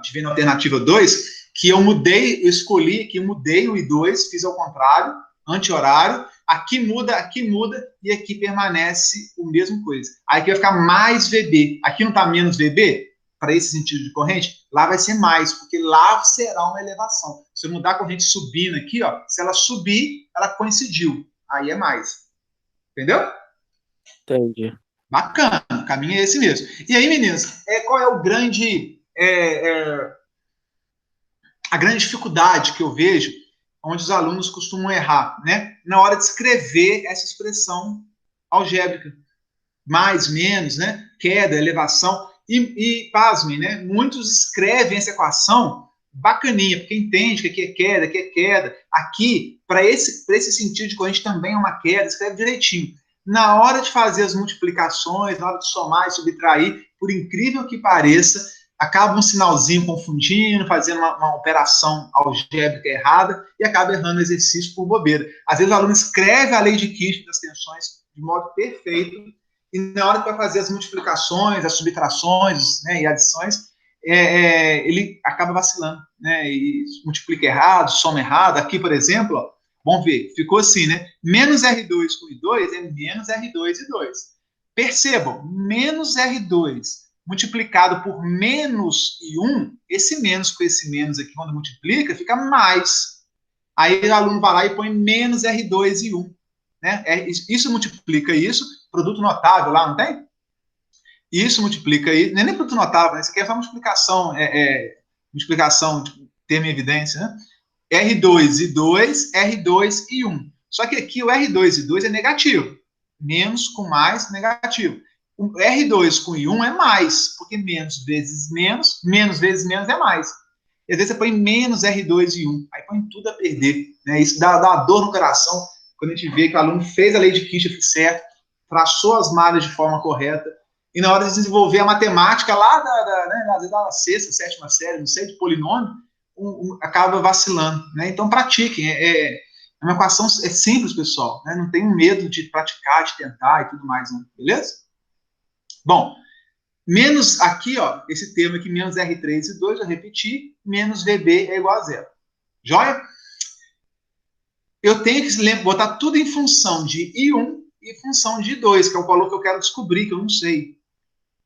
de ver na alternativa 2 que eu escolhi que mudei o I2, fiz ao contrário, anti-horário, aqui muda, e aqui permanece o mesmo coisa. Aí aqui vai ficar mais VB. Aqui não está menos VB? Para esse sentido de corrente, lá vai ser mais, porque lá será uma elevação. Se eu mudar a corrente subindo aqui, ó, se ela subir, ela coincidiu. Aí é mais. Entendeu? Entendi. Bacana, o caminho é esse mesmo. E aí, meninos, qual é o a grande dificuldade que eu vejo onde os alunos costumam errar, né? Na hora de escrever essa expressão algébrica. Mais, menos, né? Queda, elevação. E pasmem, né? Muitos escrevem essa equação bacaninha, porque entende que aqui é queda, aqui é queda. Aqui, para esse sentido de corrente também é uma queda, escreve direitinho. Na hora de fazer as multiplicações, na hora de somar e subtrair, por incrível que pareça, acaba um sinalzinho confundindo, fazendo uma operação algébrica errada e acaba errando o exercício por bobeira. Às vezes o aluno escreve a lei de Kirchner das tensões de modo perfeito e na hora que vai fazer as multiplicações, as subtrações, né, e adições, ele acaba vacilando, né, e multiplica errado, soma errado. Aqui, por exemplo, ó, vamos ver, ficou assim, né? Menos R2 com I2 é menos R2 e 2. Percebam, menos R2 multiplicado por menos I1, esse menos com esse menos aqui, quando multiplica, fica mais. Aí o aluno vai lá e põe menos R2 e 1. Né? Isso multiplica isso, produto notável lá, não tem? Isso multiplica isso, não é nem produto notável, né? Isso aqui é só multiplicação, multiplicação de termo em evidência, né? R2 e 2, R2 e 1. Só que aqui o R2 e 2 é negativo. Menos com mais, negativo. O R2 com I1 é mais, porque menos vezes menos vezes menos é mais. E às vezes você põe menos R2 e 1, aí põe tudo a perder. Né? Isso dá uma dor no coração, quando a gente vê que o aluno fez a lei de Kirchhoff certo, traçou as malhas de forma correta, e na hora de desenvolver a matemática lá da sexta, sétima série, não sei, de polinômio, acaba vacilando, né? Então, pratiquem. É uma equação simples, pessoal, né? Não tenham medo de praticar, de tentar e tudo mais, né? Beleza? Bom, menos aqui, ó, esse termo aqui, menos R3 e 2, eu repeti, menos VB é igual a zero. Joia? Eu tenho que botar tudo em função de I1 e função de I2, que é o valor que eu quero descobrir, que eu não sei,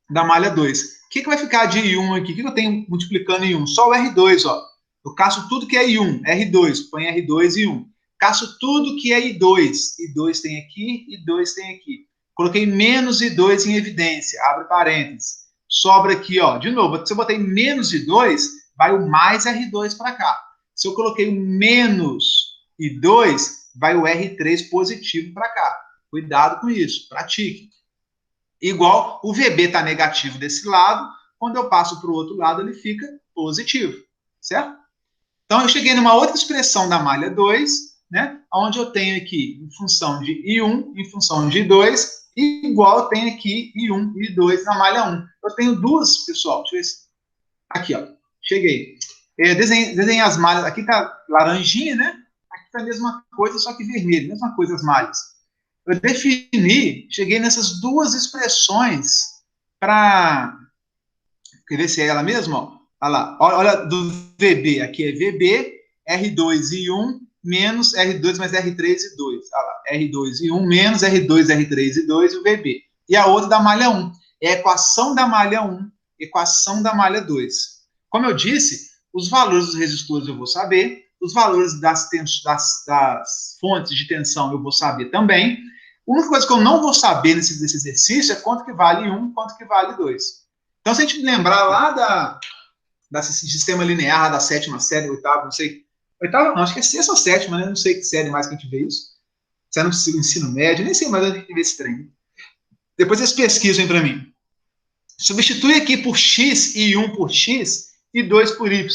da malha 2. O que vai ficar de I1 aqui? O que eu tenho multiplicando em 1? Só o R2, ó. Eu caço tudo que é I1, R2, põe R2 e 1. Caço tudo que é I2. I2 tem aqui, I2 tem aqui. Coloquei menos I2 em evidência, abre parênteses. Sobra aqui, ó, de novo, se eu botei menos I2, vai o mais R2 para cá. Se eu coloquei menos I2, vai o R3 positivo para cá. Cuidado com isso, pratique. Igual o VB está negativo desse lado, quando eu passo para o outro lado, ele fica positivo, certo? Então, eu cheguei numa outra expressão da malha 2, né, onde eu tenho aqui, em função de I1, em função de I2, igual eu tenho aqui I1 e I2 na malha 1. Eu tenho duas, pessoal, deixa eu ver se... Aqui, ó, cheguei. Desenhei as malhas, aqui tá laranjinha, né? Aqui tá a mesma coisa, só que vermelho, mesma coisa as malhas. Eu defini, cheguei nessas duas expressões para... Quer ver se é ela mesma? Ó? Olha lá, olha do VB, aqui é VB, R2 e 1, menos R2 mais R3 e 2. Olha lá, R2 e 1, menos R2, R3 e 2, o VB. E a outra da malha 1. É a equação da malha 1, equação da malha 2. Como eu disse, os valores dos resistores eu vou saber, os valores das fontes de tensão eu vou saber também. A única coisa que eu não vou saber nesse exercício é quanto que vale 1, quanto que vale 2. Então, se a gente lembrar lá desse sistema linear da sétima série, oitava, não sei, oitava não, acho que é sexta ou sétima, né? Não sei que série mais que a gente vê isso. Se é no ensino médio, nem sei mais onde a gente vê esse trem. Depois eles pesquisam para mim. Substitui aqui por x e 1 por x e 2 por y.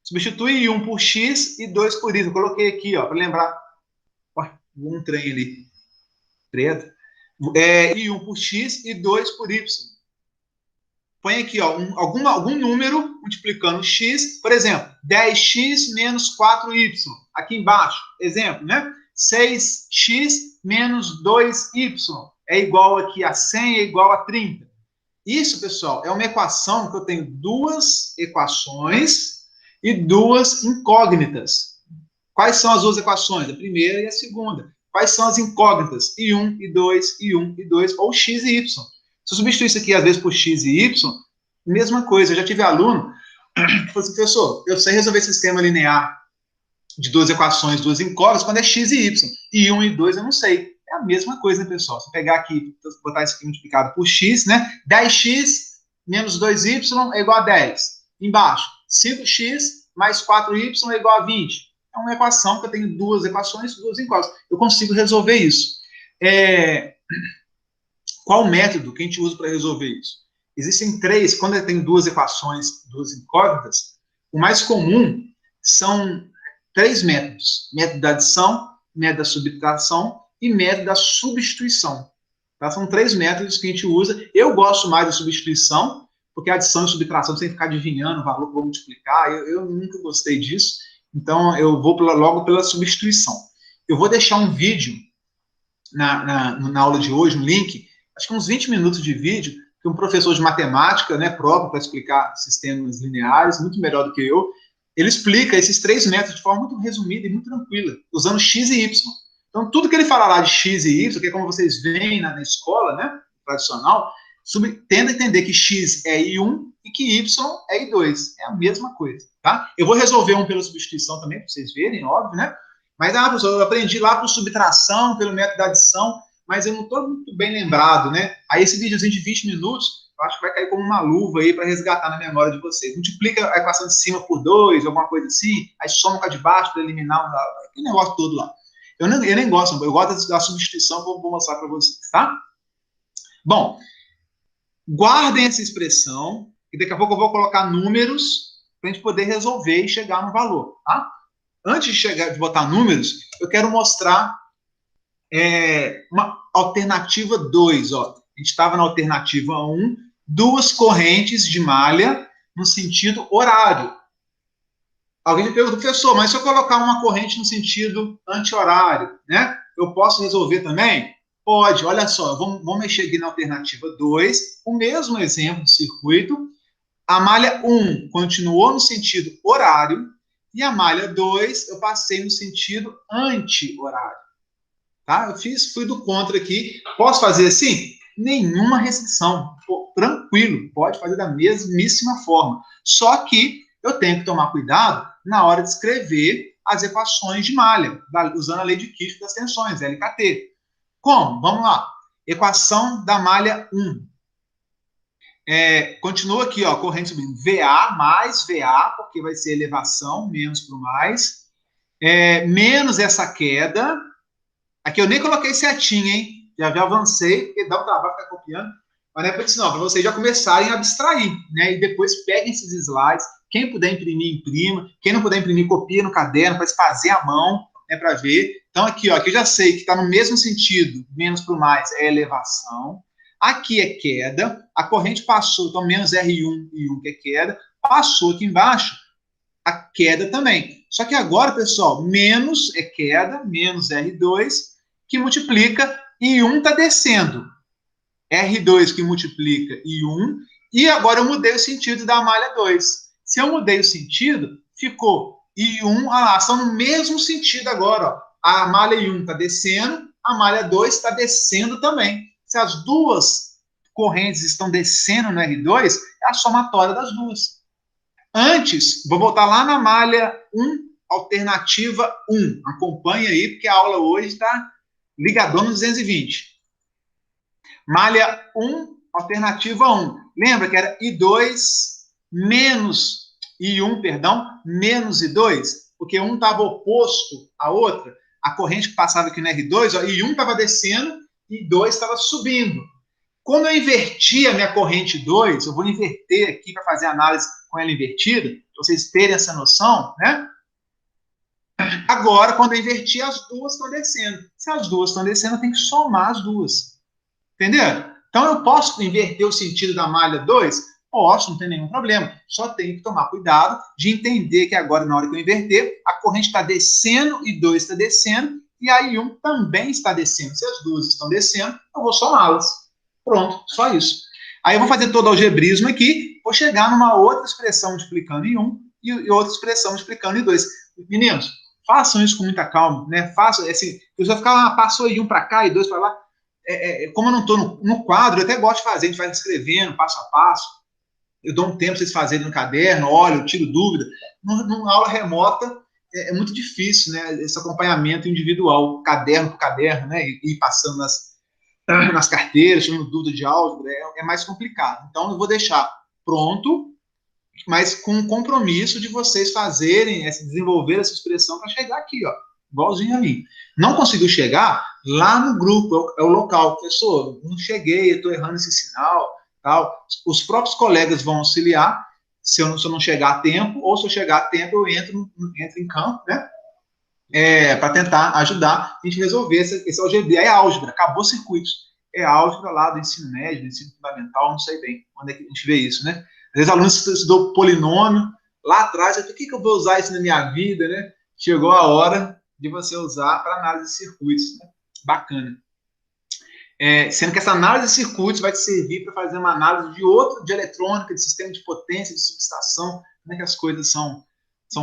Substitui 1 por x e 2 por y. Eu coloquei aqui, ó, para lembrar. Ó, um trem ali. Preto. E 1 por x e 2 por y. Põe aqui, ó, algum número multiplicando x, por exemplo, 10x menos 4y, aqui embaixo, exemplo, né? 6x menos 2y é igual aqui a 100, é igual a 30. Isso, pessoal, é uma equação que eu tenho duas equações e duas incógnitas. Quais são as duas equações? A primeira e a segunda. Quais são as incógnitas? I1, I2, I1, I2, ou x e y. Se eu substituir isso aqui, às vezes, por x e y, mesma coisa. Eu já tive aluno que falou assim, professor, eu sei resolver sistema linear de duas equações, duas incógnitas, quando é x e y. E 1 e 2 eu não sei. É a mesma coisa, né, pessoal? Se eu pegar aqui, botar isso aqui multiplicado por x, né? 10x menos 2y é igual a 10. Embaixo, 5x mais 4y é igual a 20. É uma equação que eu tenho duas equações, duas incógnitas. Eu consigo resolver isso. Qual o método que a gente usa para resolver isso? Existem três, quando eu tenho duas equações, duas incógnitas, o mais comum são três métodos. Método da adição, método da subtração e método da substituição. Tá? São três métodos que a gente usa. Eu gosto mais da substituição, porque a adição e subtração você tem que ficar adivinhando o valor que eu vou multiplicar. Eu nunca gostei disso, então eu vou logo pela substituição. Eu vou deixar um vídeo na aula de hoje, um link, acho que uns 20 minutos de vídeo, que um professor de matemática, né, próprio para explicar sistemas lineares, muito melhor do que eu, ele explica esses três métodos de forma muito resumida e muito tranquila, usando x e y. Então, tudo que ele fala lá de x e y, que é como vocês veem na escola, né, tradicional, tenta entender que x é I1 e que y é I2. É a mesma coisa, tá? Eu vou resolver um pela substituição também, para vocês verem, óbvio, né? Mas, professor, eu aprendi lá por subtração, pelo método da adição, mas eu não estou muito bem lembrado, né? Aí esse videozinho de 20 minutos, eu acho que vai cair como uma luva aí para resgatar na memória de vocês. Multiplica a equação de cima por 2, alguma coisa assim, aí soma com a de baixo para eliminar aquele negócio todo lá. Eu nem gosto, eu gosto da substituição, vou mostrar para vocês, tá? Bom, guardem essa expressão, e daqui a pouco eu vou colocar números para a gente poder resolver e chegar no valor, tá? Antes de botar números, eu quero mostrar uma alternativa 2, ó. A gente estava na alternativa 1, duas correntes de malha no sentido horário. Alguém me pergunta, professor, mas se eu colocar uma corrente no sentido anti-horário, né? Eu posso resolver também? Pode, olha só, vamos mexer aqui na alternativa 2, o mesmo exemplo de circuito. A malha 1 continuou no sentido horário, e a malha 2 eu passei no sentido anti-horário. Tá? Fui do contra aqui. Posso fazer assim? Nenhuma restrição. Pô, tranquilo, pode fazer da mesmíssima forma. Só que eu tenho que tomar cuidado na hora de escrever as equações de malha, usando a lei de Kirchhoff das tensões, LKT. Como? Vamos lá. Equação da malha 1. Continua aqui, ó, corrente subindo. VA mais VA, porque vai ser elevação, menos para o mais. Menos essa queda. Aqui eu nem coloquei setinha, hein? Já avancei, porque dá um trabalho ficar copiando. Mas não é para isso não, para vocês já começarem a abstrair, né? E depois peguem esses slides. Quem puder imprimir, imprima. Quem não puder imprimir, copia no caderno para fazer à mão, né, para ver. Então aqui, ó, aqui eu já sei que está no mesmo sentido, menos para o mais é elevação. Aqui é queda, a corrente passou, então menos R1 e 1 que é queda, passou aqui embaixo, a queda também. Só que agora, pessoal, menos é queda, menos R2, que multiplica, e 1 está descendo. R2 que multiplica e 1, e agora eu mudei o sentido da malha 2. Se eu mudei o sentido, ficou I1, lá, são no mesmo sentido agora, ó. A malha I1 está descendo, a malha 2 está descendo também. Se as duas correntes estão descendo no R2, é a somatória das duas. Antes, vou voltar lá na malha 1, alternativa 1. Acompanhe aí, porque a aula hoje está ligadona no 220. Malha 1, alternativa 1. Lembra que era I2 menos I1, perdão, menos I2? Porque um estava oposto à outra. A corrente que passava aqui no R2, ó, I1 estava descendo e 2 estava subindo. Quando eu inverti a minha corrente 2, eu vou inverter aqui para fazer análise com ela invertida, para vocês terem essa noção, né? Agora, quando eu inverti, as duas estão descendo. Se as duas estão descendo, eu tenho que somar as duas. Entenderam? Então, eu posso inverter o sentido da malha 2? Posso, não tem nenhum problema. Só tenho que tomar cuidado de entender que agora, na hora que eu inverter, a corrente está descendo e 2 está descendo, e a I1 também está descendo. Se as duas estão descendo, eu vou somá-las. Pronto, só isso. Aí eu vou fazer todo o algebrismo aqui, vou chegar numa outra expressão multiplicando em 1 e outra expressão multiplicando em 2. Meninos, façam isso com muita calma, né? Façam, assim, eu só ficar, passou aí 1 para cá e 2 para lá. Como eu não estou no quadro, eu até gosto de fazer, a gente vai escrevendo passo a passo. Eu dou um tempo para vocês fazerem no caderno, olho, eu tiro dúvida. Numa aula remota é muito difícil, né? Esse acompanhamento individual, caderno por caderno, né? E ir passando nas carteiras, tirando dúvida de álgebra, é mais complicado. Então, eu vou deixar pronto, mas com um compromisso de vocês fazerem, desenvolver essa expressão para chegar aqui, ó, igualzinho a mim. Não conseguiu chegar? Lá no grupo, é o local. Professor, não cheguei, eu estou errando esse sinal, tal. Os próprios colegas vão auxiliar, se eu não chegar a tempo, ou se eu chegar a tempo, eu entro em campo, né? Para tentar ajudar a gente a resolver esse algebra. É álgebra, acabou circuitos. É álgebra lá do ensino médio, do ensino fundamental, não sei bem onde é que a gente vê isso, né? Às vezes alunos estudou polinômio, lá atrás, por que eu vou usar isso na minha vida, né? Chegou a hora de você usar para análise de circuitos, né? Bacana. Sendo que essa análise de circuitos vai te servir para fazer uma análise de eletrônica, de sistema de potência, de subestação, como é que as coisas são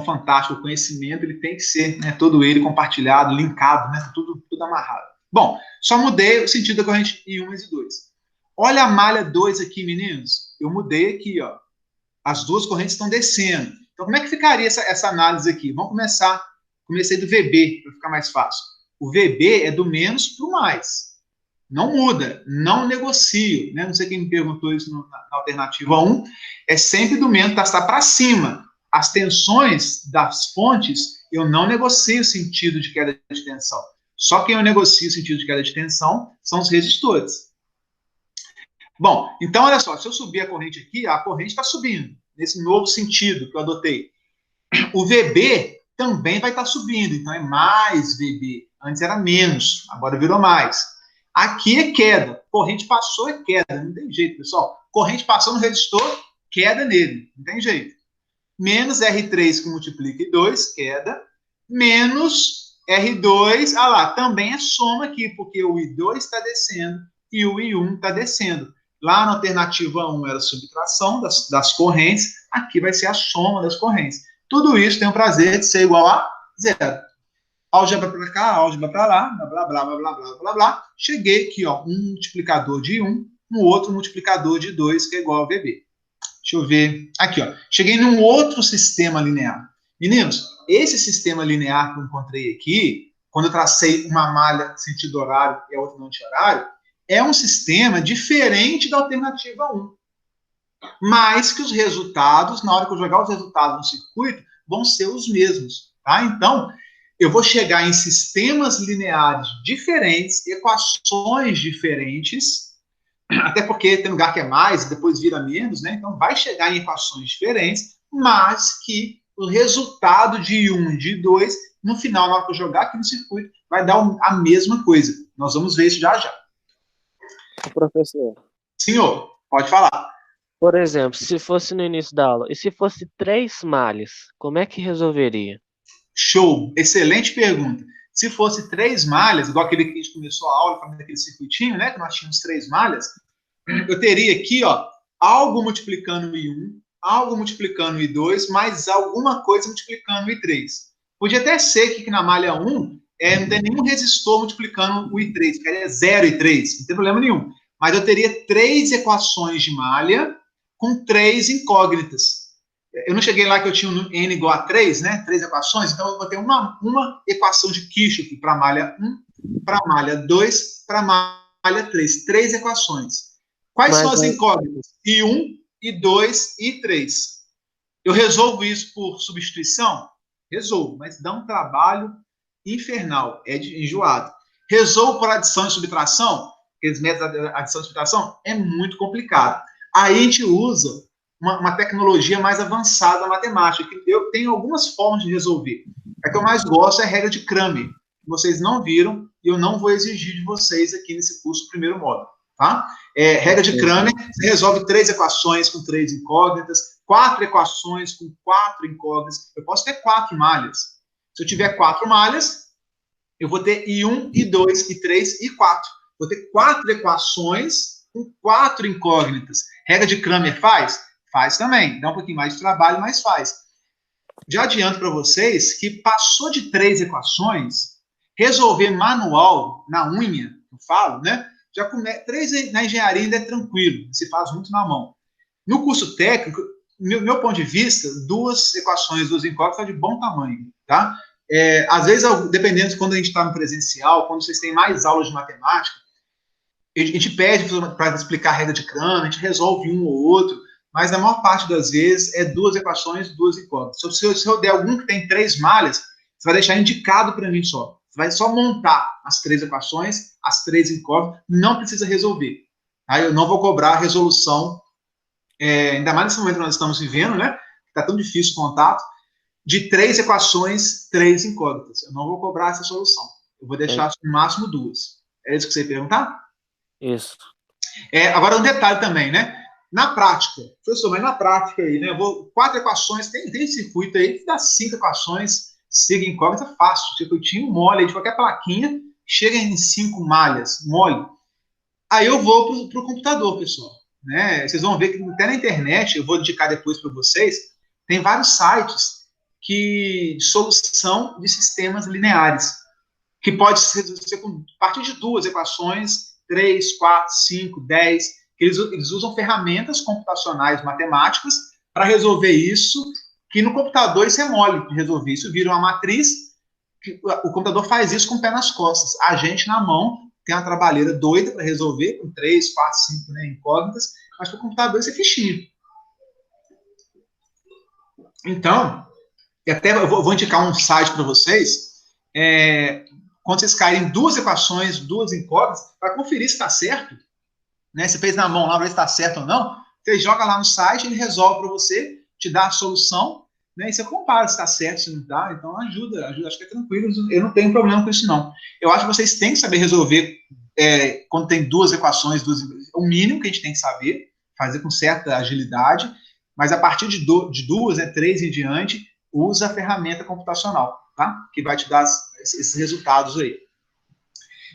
fantásticas. O conhecimento ele tem que ser, né, todo ele compartilhado, linkado, né, tudo amarrado. Bom, só mudei o sentido da corrente I1 e I2. Olha a malha 2 aqui, meninos. Eu mudei aqui, ó. As duas correntes estão descendo. Então, como é que ficaria essa análise aqui? Vamos começar. Comecei do VB, para ficar mais fácil. O VB é do menos para o mais. Não muda, não negocio. Né? Não sei quem me perguntou isso na alternativa 1. É sempre do menos, está para cima. As tensões das fontes, eu não negocio o sentido de queda de tensão. Só quem eu negocio o sentido de queda de tensão são os resistores. Bom, então, olha só, se eu subir a corrente aqui, a corrente está subindo, nesse novo sentido que eu adotei. O VB também vai estar subindo, então é mais VB. Antes era menos, agora virou mais. Aqui é queda. Corrente passou é queda, não tem jeito, pessoal. Corrente passou no resistor, queda nele, não tem jeito. Menos R3 que multiplica I2, queda, menos R2, lá, também é soma aqui, porque o I2 está descendo e o I1 está descendo. Lá na alternativa 1 era a subtração das correntes, aqui vai ser a soma das correntes. Tudo isso tem o prazer de ser igual a zero. Álgebra para cá, álgebra para lá, blá, blá, blá, blá, blá, blá, blá. Cheguei aqui, ó, um multiplicador de 1, um outro multiplicador de 2, que é igual a VB. Deixa eu ver. Aqui, ó. Cheguei num outro sistema linear. Meninos, esse sistema linear que eu encontrei aqui, quando eu tracei uma malha sentido horário e a outra não anti-horário, é um sistema diferente da alternativa 1. Mas que os resultados, na hora que eu jogar os resultados no circuito, vão ser os mesmos. Tá? Então, eu vou chegar em sistemas lineares diferentes, equações diferentes, até porque tem lugar que é mais e depois vira menos, né? Então vai chegar em equações diferentes, mas que o resultado de 1 e de 2, no final, na hora que eu jogar aqui no circuito, vai dar a mesma coisa. Nós vamos ver isso já já. Professor. Senhor, pode falar. Por exemplo, se fosse no início da aula, e se fosse 3 malhas, como é que resolveria? Show, excelente pergunta. Se fosse 3 malhas, igual aquele que a gente começou a aula, fazendo aquele circuitinho, né, que nós tínhamos 3 malhas, eu teria aqui, ó, algo multiplicando o I1, algo multiplicando o I2, mais alguma coisa multiplicando o I3. Podia até ser que na malha 1 não tem nenhum resistor multiplicando o I3, ficaria 0 e 3, não tem problema nenhum. Mas eu teria 3 equações de malha com 3 incógnitas. Eu não cheguei lá que eu tinha um n igual a 3, né? 3 equações, então eu vou ter uma equação de Kirchhoff para a malha 1, para a malha 2, para a malha 3. 3 equações. Quais são as incógnitas? I1, I2 e I3. Eu resolvo isso por substituição? Resolvo, mas dá um trabalho infernal, é enjoado. Resolvo por adição e subtração? Aqueles métodos de adição e subtração? É muito complicado. Aí a gente usa uma tecnologia mais avançada da matemática. Eu tenho algumas formas de resolver. A que eu mais gosto é a regra de Cramer. Vocês não viram e eu não vou exigir de vocês aqui nesse curso, primeiro módulo. Tá? Regra de Cramer, você resolve 3 equações com 3 incógnitas, 4 equações com 4 incógnitas. Eu posso ter 4 malhas. Se eu tiver 4 malhas, eu vou ter I1, I2, I3 e 4. Vou ter 4 equações com 4 incógnitas. Regra de Cramer faz? Faz também. Dá um pouquinho mais de trabalho, mas faz. Já adianto para vocês que passou de 3 equações, resolver manual, na unha, eu falo, né? 3 na engenharia ainda é tranquilo, se faz muito na mão. No curso técnico, meu ponto de vista, 2 equações, 2 incógnitas, são de bom tamanho, tá? Às vezes, dependendo de quando a gente está no presencial, quando vocês têm mais aulas de matemática, a gente pede para explicar a regra de Cramer, a gente resolve um ou outro, mas na maior parte das vezes é 2 equações, 2 incógnitas. Se eu der algum que tem 3 malhas, você vai deixar indicado para mim só. Você vai só montar as 3 equações, as 3 incógnitas, não precisa resolver. Tá? Eu não vou cobrar a resolução, ainda mais nesse momento que nós estamos vivendo, né? Está tão difícil o contato, de 3 equações, 3 incógnitas. Eu não vou cobrar essa solução. Eu vou deixar no máximo 2. É isso que você ia perguntar? Isso. Agora, um detalhe também, né? Na prática, professor, mas na prática aí, né? 4 equações, tem circuito aí que dá 5 equações, siga incógnita fácil. Circuitinho mole aí de qualquer plaquinha, chega em 5 malhas, mole. Aí eu vou para o computador, pessoal. Né? Vocês vão ver que até na internet, eu vou indicar depois para vocês, tem vários sites de solução de sistemas lineares, que pode ser a partir de 2 equações, 3, 4, 5, 10, que eles usam ferramentas computacionais matemáticas para resolver isso, que no computador isso é mole de resolver. Isso vira uma matriz, que o computador faz isso com o pé nas costas. A gente, na mão, tem uma trabalheira doida para resolver, com 3, 4, 5 né, incógnitas, mas para o computador isso é fichinho. Então, até eu vou indicar um site para vocês, quando vocês caírem 2 equações, 2 incógnitas, para conferir se está certo, né? Você fez na mão lá, para ver se está certo ou não, você joga lá no site, ele resolve para você, te dá a solução, né? E você compara se está certo, se não está, então ajuda, acho que é tranquilo, eu não tenho problema com isso não. Eu acho que vocês têm que saber resolver quando tem duas equações, o mínimo que a gente tem que saber, fazer com certa agilidade, mas a partir de duas, 3 em diante, usa a ferramenta computacional, tá? Que vai te dar esses resultados aí.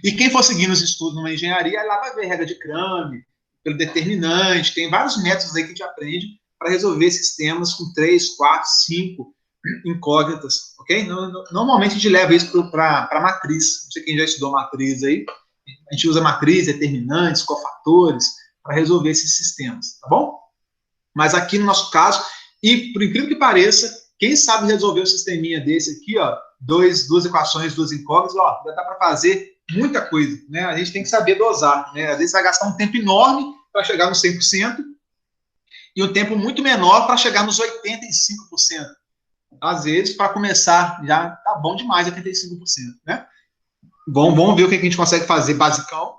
E quem for seguindo os estudos numa engenharia, lá vai ver regra de Cramer, pelo determinante, tem vários métodos aí que a gente aprende para resolver sistemas com 3, 4, 5 incógnitas, ok? Normalmente a gente leva isso para matriz. Não sei quem já estudou matriz aí. A gente usa matriz, determinantes, cofatores, para resolver esses sistemas, tá bom? Mas aqui no nosso caso, e por incrível que pareça, quem sabe resolver um sisteminha desse aqui, ó, duas equações, duas incógnitas, ó, já dá para fazer muita coisa, né? A gente tem que saber dosar, né? Às vezes vai gastar um tempo enorme para chegar no 100% e um tempo muito menor para chegar nos 85%. Às vezes, para começar, já tá bom demais 85%, né? Vamos ver o que a gente consegue fazer basicão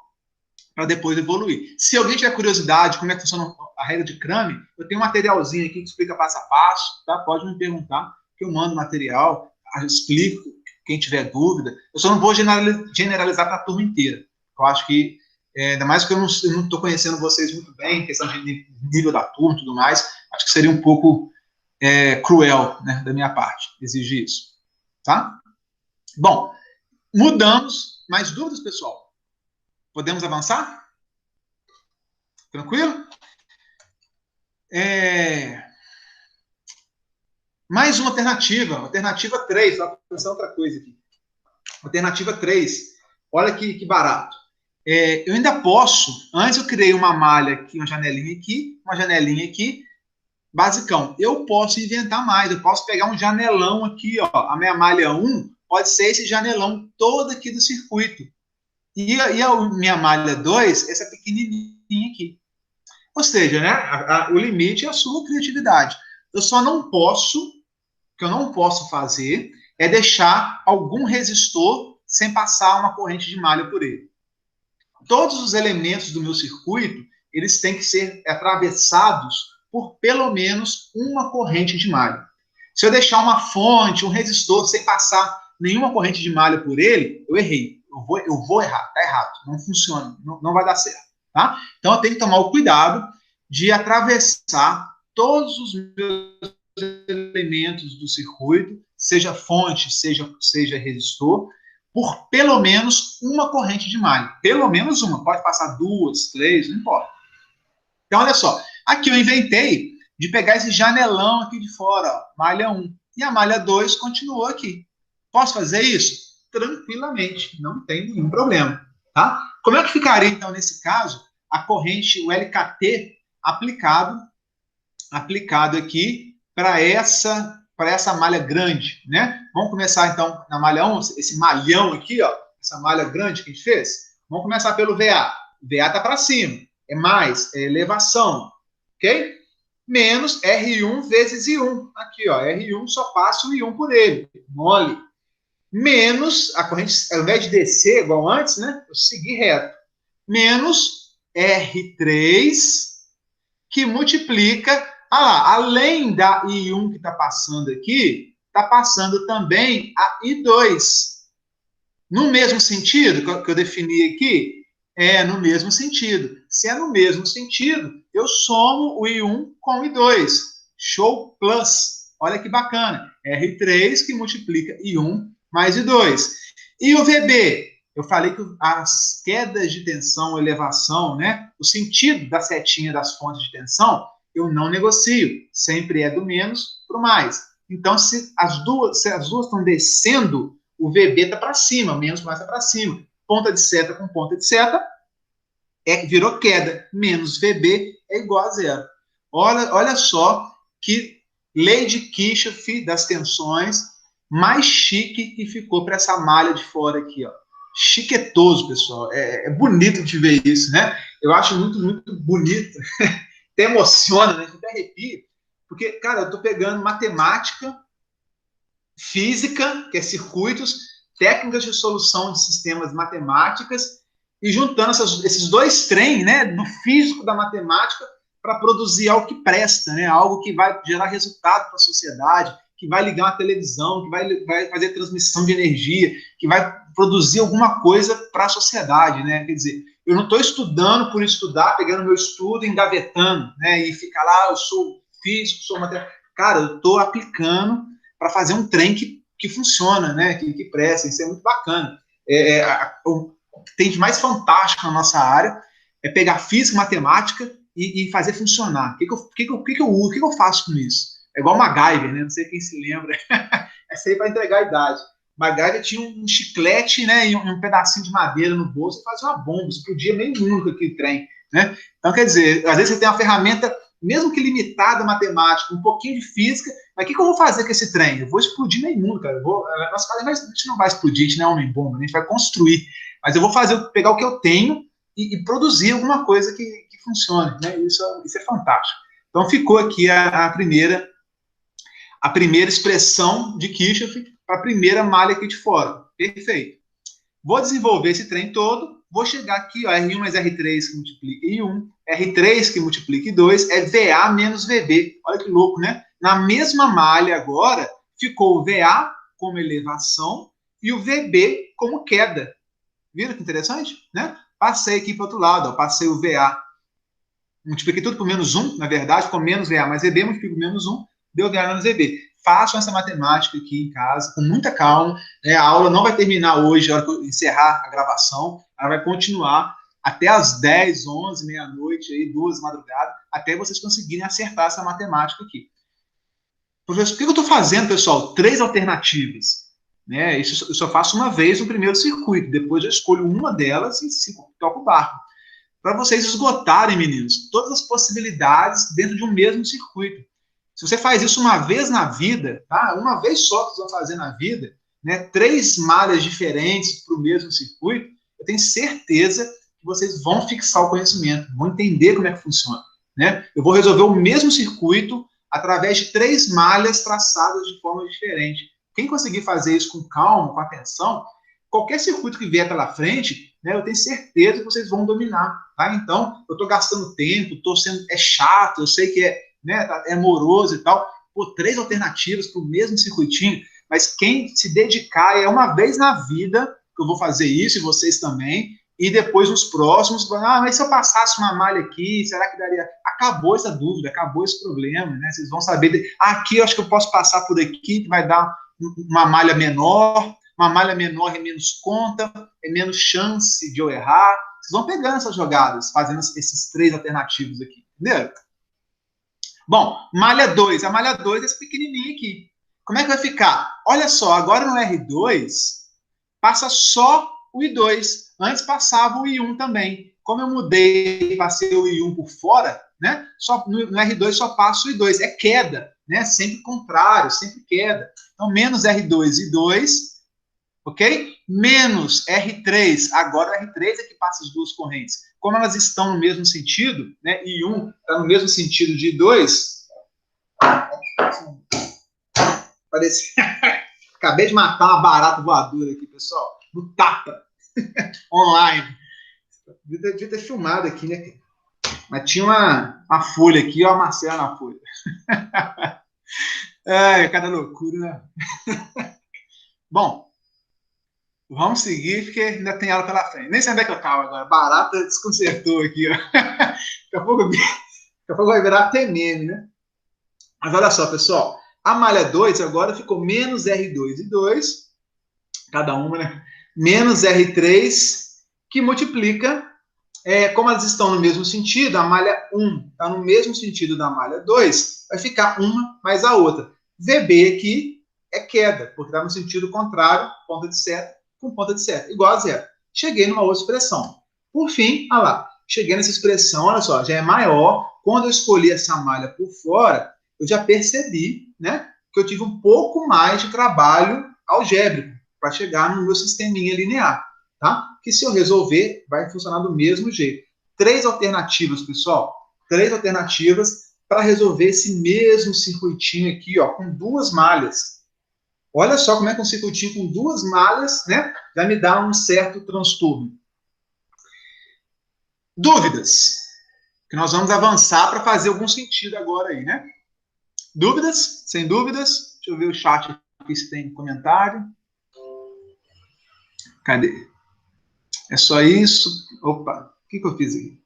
para depois evoluir. Se alguém tiver curiosidade como é que funciona a regra de Cramer, eu tenho um materialzinho aqui que explica passo a passo, tá? Pode me perguntar, que eu mando material, eu explico, quem tiver dúvida. Eu só não vou generalizar para a turma inteira. Eu acho que, ainda mais porque eu não estou conhecendo vocês muito bem, questão de nível da turma e tudo mais, acho que seria um pouco cruel, né, da minha parte, exigir isso. Tá? Bom, mudamos. Mais dúvidas, pessoal? Podemos avançar? Tranquilo? Mais uma alternativa, alternativa 3, vou pensar outra coisa aqui. Alternativa 3, olha que barato. Eu ainda posso, antes eu criei uma malha aqui, uma janelinha aqui, basicão. Eu posso inventar mais, eu posso pegar um janelão aqui, ó, a minha malha 1 pode ser esse janelão todo aqui do circuito. E a minha malha 2, essa pequenininha aqui. Ou seja, né, o limite é a sua criatividade. Eu só não posso, o que eu não posso fazer é deixar algum resistor sem passar uma corrente de malha por ele. Todos os elementos do meu circuito, eles têm que ser atravessados por pelo menos uma corrente de malha. Se eu deixar uma fonte, um resistor, sem passar nenhuma corrente de malha por ele, eu errei. Eu vou errar, tá errado, não funciona, não vai dar certo. Tá? Então eu tenho que tomar o cuidado de atravessar todos os meus elementos do circuito, seja fonte, seja resistor, por pelo menos uma corrente de malha. Pelo menos uma, pode passar 2, 3, não importa. Então, olha só, aqui eu inventei de pegar esse janelão aqui de fora, ó, malha 1, e a malha 2 continuou aqui. Posso fazer isso? Tranquilamente, não tem nenhum problema. Tá? Como é que ficaria, então, nesse caso, a corrente, o LKT, aplicado aqui para essa malha grande, né? Vamos começar, então, na malha 1, esse malhão aqui, ó, essa malha grande que a gente fez. Vamos começar pelo VA. O VA está para cima, é mais, é elevação, ok? Menos R1 vezes I1. Aqui, ó, R1, só passa o I1 por ele, mole. Menos, a corrente, ao invés de descer igual antes, né? Eu segui reto. Menos R3, que multiplica, além da I1 que está passando aqui, está passando também a I2. No mesmo sentido que eu defini aqui? É no mesmo sentido. Se é no mesmo sentido, eu somo o I1 com o I2. Show plus. Olha que bacana. R3 que multiplica I1 mais I2. E o VB? Eu falei que as quedas de tensão, elevação, né? O sentido da setinha das fontes de tensão, eu não negocio. Sempre é do menos para o mais. Então, se as duas estão descendo, o VB está para cima, menos mais está para cima. Ponta de seta com ponta de seta virou queda. Menos VB é igual a zero. Olha só que lei de Kirchhoff das tensões mais chique que ficou para essa malha de fora aqui, ó. Chiquetoso, pessoal. É bonito de ver isso, né? Eu acho muito, muito bonito. Até emociona, né? Até arrepia. Porque, cara, eu estou pegando matemática, física, que é circuitos, técnicas de solução de sistemas matemáticas, e juntando esses dois trem, né, do físico da matemática, para produzir algo que presta, né? Algo que vai gerar resultado para a sociedade, que vai ligar uma televisão, que vai fazer transmissão de energia, que vai produzir alguma coisa para a sociedade, né? Quer dizer, eu não estou estudando por estudar, pegando meu estudo, engavetando, né? E ficar lá, eu sou físico, sou matemático. Cara, eu estou aplicando para fazer um trem que funciona, né? Que presta, isso é muito bacana. O que tem de mais fantástico na nossa área é pegar física, matemática e fazer funcionar. O que eu faço com isso? É igual MacGyver, né? Não sei quem se lembra. Essa aí vai entregar a idade. MacGyver tinha um chiclete, né, e um pedacinho de madeira no bolso e fazia uma bomba, explodia meio mundo com aquele trem, né? Então, quer dizer, às vezes você tem uma ferramenta, mesmo que limitada matemática, um pouquinho de física, mas o que eu vou fazer com esse trem? Eu vou explodir meio mundo, cara. Nossa, a gente não vai explodir, a gente não é homem-bomba, a gente vai construir. Mas eu vou pegar o que eu tenho e produzir alguma coisa que funcione, né? Isso é fantástico. Então, ficou aqui a primeira expressão de Kirchhoff para a primeira malha aqui de fora. Perfeito. Vou desenvolver esse trem todo, vou chegar aqui, ó, R1 mais R3 que multiplica I1, R3 que multiplica I2, é VA menos VB. Olha que louco, né? Na mesma malha agora, ficou o VA como elevação e o VB como queda. Viram que interessante? Né? Passei aqui para o outro lado, ó, passei o VA, multipliquei tudo por menos 1, na verdade, ficou menos VA mais VB, multiplico menos 1, deu VA menos VB. Façam essa matemática aqui em casa, com muita calma, né? A aula não vai terminar hoje, na hora que eu encerrar a gravação, ela vai continuar até as 10, 11, meia-noite, aí, 2 da madrugada, até vocês conseguirem acertar essa matemática aqui. Professor, o que eu estou fazendo, pessoal? 3 alternativas. Né? Isso eu só faço uma vez no primeiro circuito, depois eu escolho uma delas e toco o barco. Para vocês esgotarem, meninos, todas as possibilidades dentro de um mesmo circuito. Se você faz isso uma vez na vida, tá? Uma vez só que vocês vão fazer na vida, né? 3 malhas diferentes para o mesmo circuito, eu tenho certeza que vocês vão fixar o conhecimento, vão entender como é que funciona. Né? Eu vou resolver o mesmo circuito através de 3 malhas traçadas de forma diferente. Quem conseguir fazer isso com calma, com atenção, qualquer circuito que vier pela frente, né, eu tenho certeza que vocês vão dominar. Tá? Então, eu estou gastando tempo, é chato, eu sei que é moroso e tal. Pô, 3 alternativas para o mesmo circuitinho, mas quem se dedicar, é uma vez na vida que eu vou fazer isso, e vocês também, e depois nos próximos, mas se eu passasse uma malha aqui, será que daria? Acabou essa dúvida, acabou esse problema, né? Vocês vão saber, aqui eu acho que eu posso passar por aqui, que vai dar uma malha menor é menos conta, é menos chance de eu errar. Vocês vão pegando essas jogadas, fazendo esses 3 alternativos aqui, entendeu? Bom, malha 2. A malha 2 é essa pequenininha aqui. Como é que vai ficar? Olha só, agora no R2, passa só o I2. Antes passava o I1 também. Como eu mudei e passei o I1 por fora, né? No R2 só passa o I2. É queda, né? Sempre contrário, sempre queda. Então, menos R2 e 2, ok? Menos R3. Agora o R3 é que passa as duas correntes. Como elas estão no mesmo sentido, né? I1 está no mesmo sentido de I2. Parece... Acabei de matar uma barata voadora aqui, pessoal. No tapa. Online. Devia ter filmado aqui, né? Mas tinha uma folha aqui, ó, a Marcela na folha. Cada loucura, né? Bom, vamos seguir, porque ainda tem aula pela frente. Nem sei onde é que eu estava agora. Barata desconcertou aqui, ó. Daqui a pouco vai virar até meme, né? Mas olha só, pessoal. A malha 2 agora ficou menos R2 e 2, cada uma, né? Menos R3, que multiplica, como elas estão no mesmo sentido, a malha 1 está no mesmo sentido da malha 2, vai ficar uma mais a outra. VB aqui é queda, porque está no sentido contrário, ponta de seta com ponta de seta, igual a zero. Cheguei numa outra expressão. Por fim, olha lá, cheguei nessa expressão, olha só, já é maior. Quando eu escolhi essa malha por fora, eu já percebi, né, que eu tive um pouco mais de trabalho algébrico para chegar no meu sisteminha linear, tá? Que se eu resolver, vai funcionar do mesmo jeito. 3 alternativas, pessoal. 3 alternativas para resolver esse mesmo circuitinho aqui, ó, com 2 malhas. Olha só como é que um circuitinho com 2 malhas, né, já me dá um certo transtorno. Dúvidas? Que nós vamos avançar para fazer algum sentido agora aí, né? Dúvidas? Sem dúvidas? Deixa eu ver o chat aqui se tem comentário. Cadê? É só isso. Opa, o que eu fiz aqui?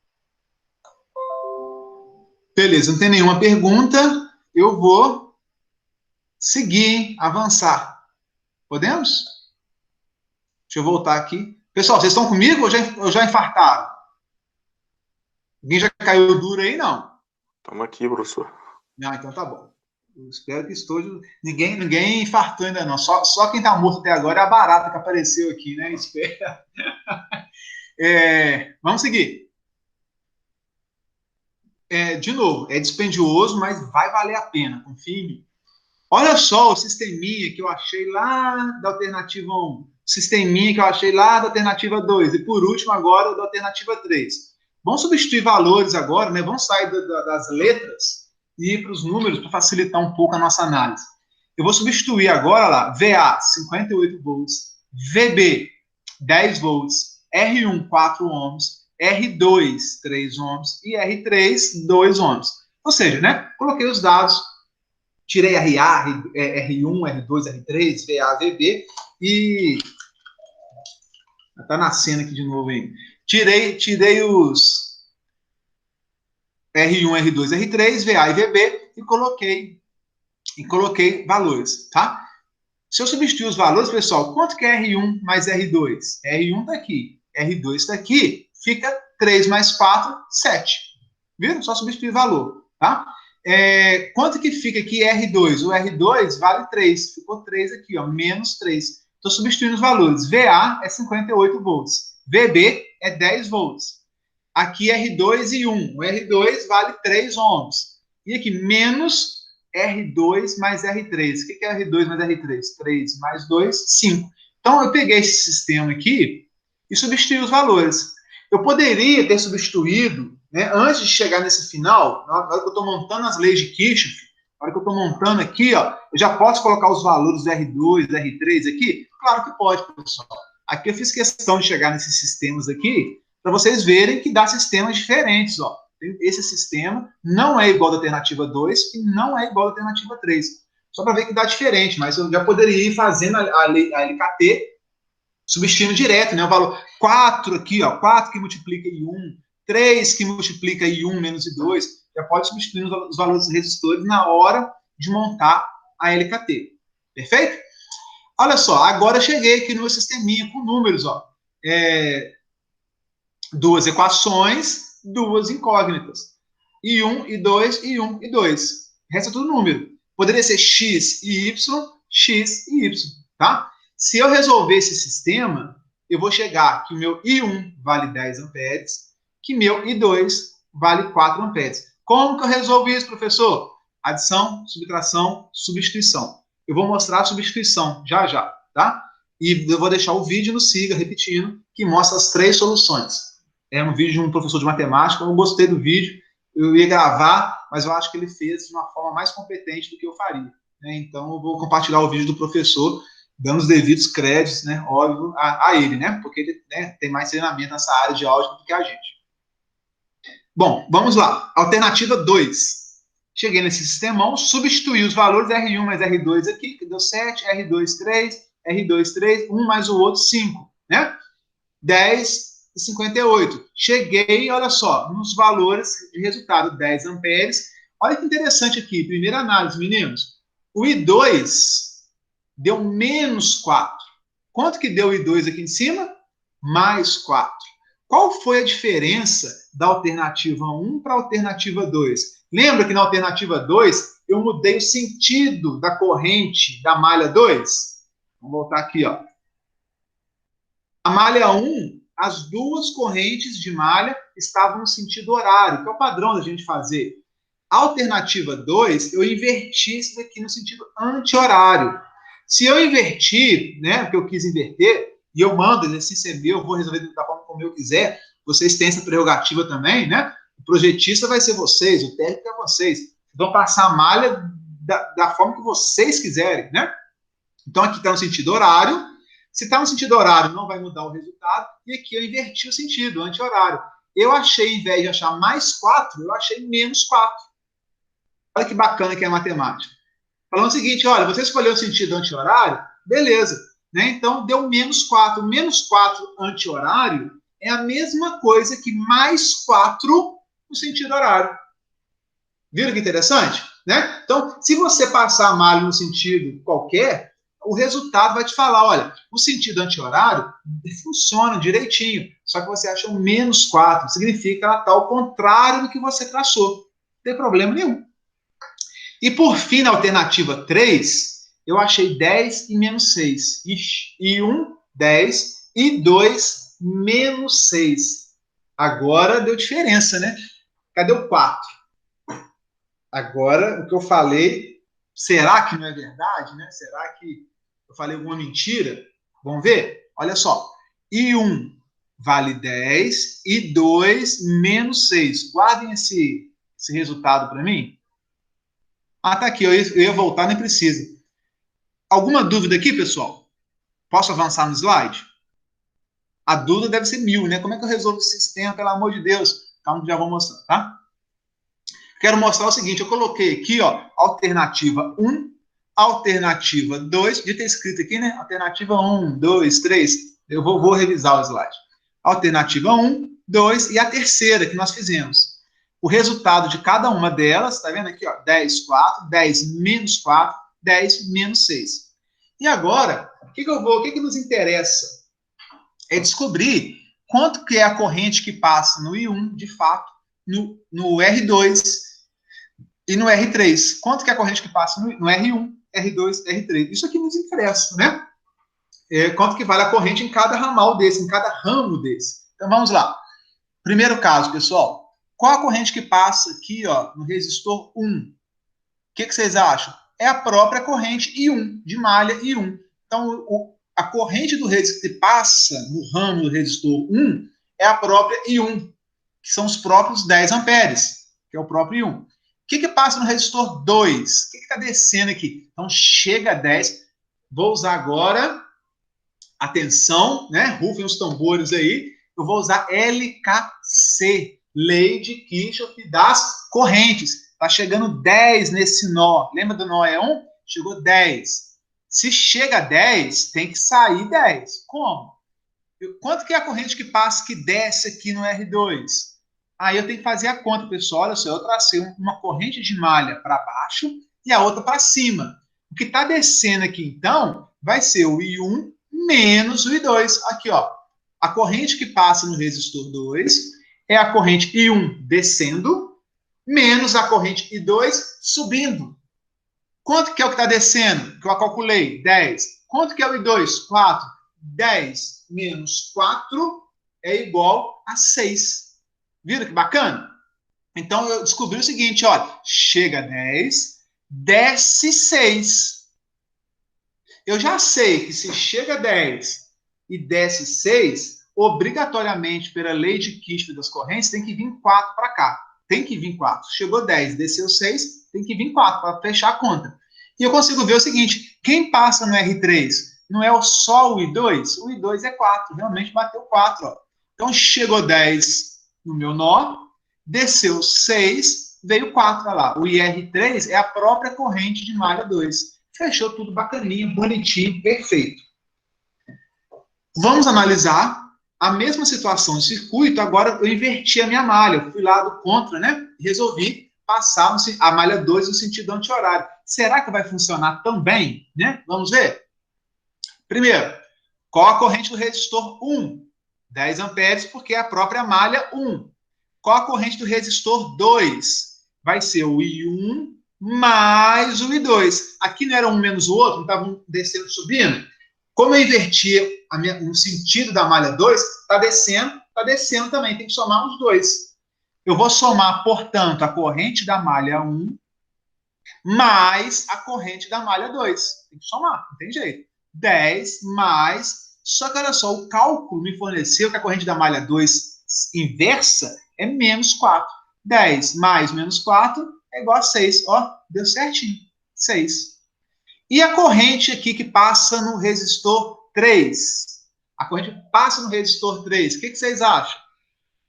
Beleza, não tem nenhuma pergunta. Eu vou seguir, avançar. Podemos? Deixa eu voltar aqui. Pessoal, vocês estão comigo ou já infartaram? Alguém já caiu duro aí, não? Estamos aqui, professor. Não, então tá bom. Eu espero que esteja... Ninguém infartou ainda não. Só quem está morto até agora é a barata que apareceu aqui, né? Espera. Vamos seguir. De novo, é dispendioso, mas vai valer a pena. Confie em mim. Olha só o sisteminha que eu achei lá da alternativa 1. Sisteminha que eu achei lá da alternativa 2. E por último, agora, da alternativa 3. Vamos substituir valores agora, né? Vamos sair das letras e ir para os números para facilitar um pouco a nossa análise. Eu vou substituir agora lá, VA, 58 volts, VB, 10 volts, R1, 4 ohms, R2, 3 ohms e R3, 2 ohms. Ou seja, né? Coloquei os dados, tirei RA, R1, R2, R3, VA, VB e... Está nascendo aqui de novo aí. Tirei os R1, R2, R3, VA e VB e coloquei valores, tá? Se eu substituir os valores, pessoal, quanto que é R1 mais R2? R1 está aqui, R2 está aqui, fica 3 mais 4, 7. Viram? Só substituir valor, tá? Quanto que fica aqui R2? O R2 vale 3, ficou 3 aqui, ó, menos 3. Estou substituindo os valores. VA é 58 volts, VB é 10 volts. Aqui R2 e 1. O R2 vale 3 ohms. E aqui, menos R2 mais R3. O que é R2 mais R3? 3 mais 2, 5. Então, eu peguei esse sistema aqui e substituí os valores. Eu poderia ter substituído, né, antes de chegar nesse final, na hora que eu estou montando as leis de Kirchhoff, na hora que eu estou montando aqui, ó, eu já posso colocar os valores do R2, do R3 aqui? Claro que pode, pessoal. Aqui eu fiz questão de chegar nesses sistemas aqui, para vocês verem que dá sistemas diferentes, ó. Esse sistema não é igual à alternativa 2 e não é igual à alternativa 3. Só para ver que dá diferente, mas eu já poderia ir fazendo a LKT, substituindo direto, né? O valor 4 aqui, ó, 4 que multiplica I1, 3 que multiplica I1 menos I2, já pode substituir os valores dos resistores na hora de montar a LKT. Perfeito? Olha só, agora eu cheguei aqui no meu sisteminha com números, ó. Duas equações, duas incógnitas. I1, I2, I1, I2. Resta tudo número. Poderia ser X e Y, X e Y, tá? Se eu resolver esse sistema, eu vou chegar que o meu I1 vale 10 amperes, que meu I2 vale 4 amperes. Como que eu resolvo isso, professor? Adição, subtração, substituição. Eu vou mostrar a substituição já, tá? E eu vou deixar o vídeo no Siga, repetindo, que mostra as 3 soluções. É um vídeo de um professor de matemática, eu gostei do vídeo, eu ia gravar, mas eu acho que ele fez de uma forma mais competente do que eu faria. Né? Então, eu vou compartilhar o vídeo do professor, dando os devidos créditos, né, óbvio, a ele, né? Porque ele, né, tem mais treinamento nessa área de álgebra do que a gente. Bom, vamos lá. Alternativa 2. Cheguei nesse sistemão, substituí os valores R1 mais R2 aqui, que deu 7, R2, 3, R2, 3, um mais o outro, 5, né? 10 e 58. Cheguei, olha só, nos valores de resultado, 10 amperes. Olha que interessante aqui, primeira análise, meninos. O I2 deu menos 4. Quanto que deu o I2 aqui em cima? Mais 4. Qual foi a diferença da alternativa 1 para a alternativa 2? Lembra que na alternativa 2 eu mudei o sentido da corrente da malha 2? Vamos voltar aqui, ó. A malha 1, as duas correntes de malha estavam no sentido horário, que é o padrão da gente fazer. A alternativa 2, eu inverti isso daqui no sentido anti-horário. Se eu invertir, né, porque eu quis inverter, e eu mando, o exercício é meu, eu vou resolver da forma como eu quiser, vocês têm essa prerrogativa também, né? O projetista vai ser vocês, o técnico é vocês. Vão passar a malha da forma que vocês quiserem, né? Então, aqui está no sentido horário. Se está no sentido horário, não vai mudar o resultado. E aqui eu inverti o sentido, anti-horário. Eu achei, em vez de achar mais 4, eu achei menos 4. Olha que bacana que é a matemática. falando o seguinte, olha, você escolheu o sentido anti-horário, beleza, né? Então, deu menos 4. Menos 4 anti-horário é a mesma coisa que mais 4 no sentido horário. Viram que interessante? Né? Então, se você passar a malha no sentido qualquer, o resultado vai te falar, olha, o sentido anti-horário funciona direitinho, só que você acha um menos 4, significa que ela está ao contrário do que você traçou. Não tem problema nenhum. E por fim, na alternativa 3, eu achei 10 e menos 6. E 1, 10, e 2, menos 6. Agora deu diferença, né? Cadê o 4? Agora, o que eu falei, será que não é verdade, né? Será que eu falei alguma mentira? Vamos ver? Olha só. E 1 vale 10, e 2 menos 6. Guardem esse resultado para mim. Ah, tá aqui, eu ia voltar, nem precisa. Alguma dúvida aqui, pessoal? Posso avançar no slide? A dúvida deve ser 1000, né? Como é que eu resolvo esse sistema, pelo amor de Deus? Calma que já vou mostrar, tá? Quero mostrar o seguinte, eu coloquei aqui, ó, alternativa 1, alternativa 2, devia ter escrito aqui, né? Alternativa 1, 2, 3, eu vou revisar o slide. Alternativa 1, 2 e a terceira que nós fizemos. O resultado de cada uma delas, tá vendo aqui, ó, 10, 4, 10 menos 4, 10 menos 6. E agora, o que nos interessa? É descobrir quanto que é a corrente que passa no I1, de fato, no R2 e no R3. Quanto que é a corrente que passa no R1, R2, R3. Isso aqui nos interessa, né? Quanto que vale a corrente em cada ramal desse, em cada ramo desse. Então, vamos lá. Primeiro caso, pessoal. Qual a corrente que passa aqui, ó, no resistor 1? O que vocês acham? É a própria corrente I1, de malha I1. Então, a corrente do resistor que passa no ramo do resistor 1 é a própria I1, que são os próprios 10 amperes, que é o próprio I1. O que passa no resistor 2? O que está descendo aqui? Então, chega a 10. Vou usar agora, atenção, né? Rufem os tambores aí. Eu vou usar LKC, Lei de Kirchhoff das correntes. Está chegando 10 nesse nó. Lembra do nó E1? Chegou 10. Se chega a 10, tem que sair 10. Como? Quanto que é a corrente que passa, que desce aqui no R2? Aí eu tenho que fazer a conta, pessoal. Olha só, eu tracei uma corrente de malha para baixo e a outra para cima. O que está descendo aqui, então, vai ser o I1 menos o I2. Aqui, ó. A corrente que passa no resistor 2 é a corrente I1 descendo, menos a corrente I2 subindo. Quanto que é o que está descendo? Que eu calculei, 10. Quanto que é o I2? 4. 10 menos 4 é igual a 6. Viram que bacana? Então, eu descobri o seguinte, olha, chega a 10, desce 6. Eu já sei que se chega a 10 e desce 6, obrigatoriamente, pela lei de Kirchhoff das correntes, tem que vir 4 para cá. Tem que vir 4. Chegou 10, desceu 6, tem que vir 4 para fechar a conta. E eu consigo ver o seguinte, quem passa no R3 não é só o I2? O I2 é 4, realmente bateu 4. Ó. Então, chegou 10 no meu nó, desceu 6, veio 4 lá. O IR3 é a própria corrente de malha 2. Fechou tudo bacaninho, bonitinho, perfeito. Vamos analisar a mesma situação de circuito, agora eu inverti a minha malha, eu fui lá do contra, né? Resolvi passar a malha 2 no sentido anti-horário. Será que vai funcionar também? Né? Vamos ver? Primeiro, qual a corrente do resistor 1? 10 amperes, porque é a própria malha 1. Qual a corrente do resistor 2? Vai ser o I1 mais o I2. Aqui não era um menos o outro, não estavam descendo e subindo? Como eu inverti o sentido da malha 2, está descendo também, tem que somar os dois. Eu vou somar, portanto, a corrente da malha 1 mais a corrente da malha 2. Tem que somar, não tem jeito. 10 mais... Só que, olha só, o cálculo me forneceu que a corrente da malha 2 inversa é menos 4. 10 mais menos 4 é igual a 6. Ó, deu certinho. 6. E a corrente aqui que passa no resistor 3? A corrente que passa no resistor 3, o que vocês acham?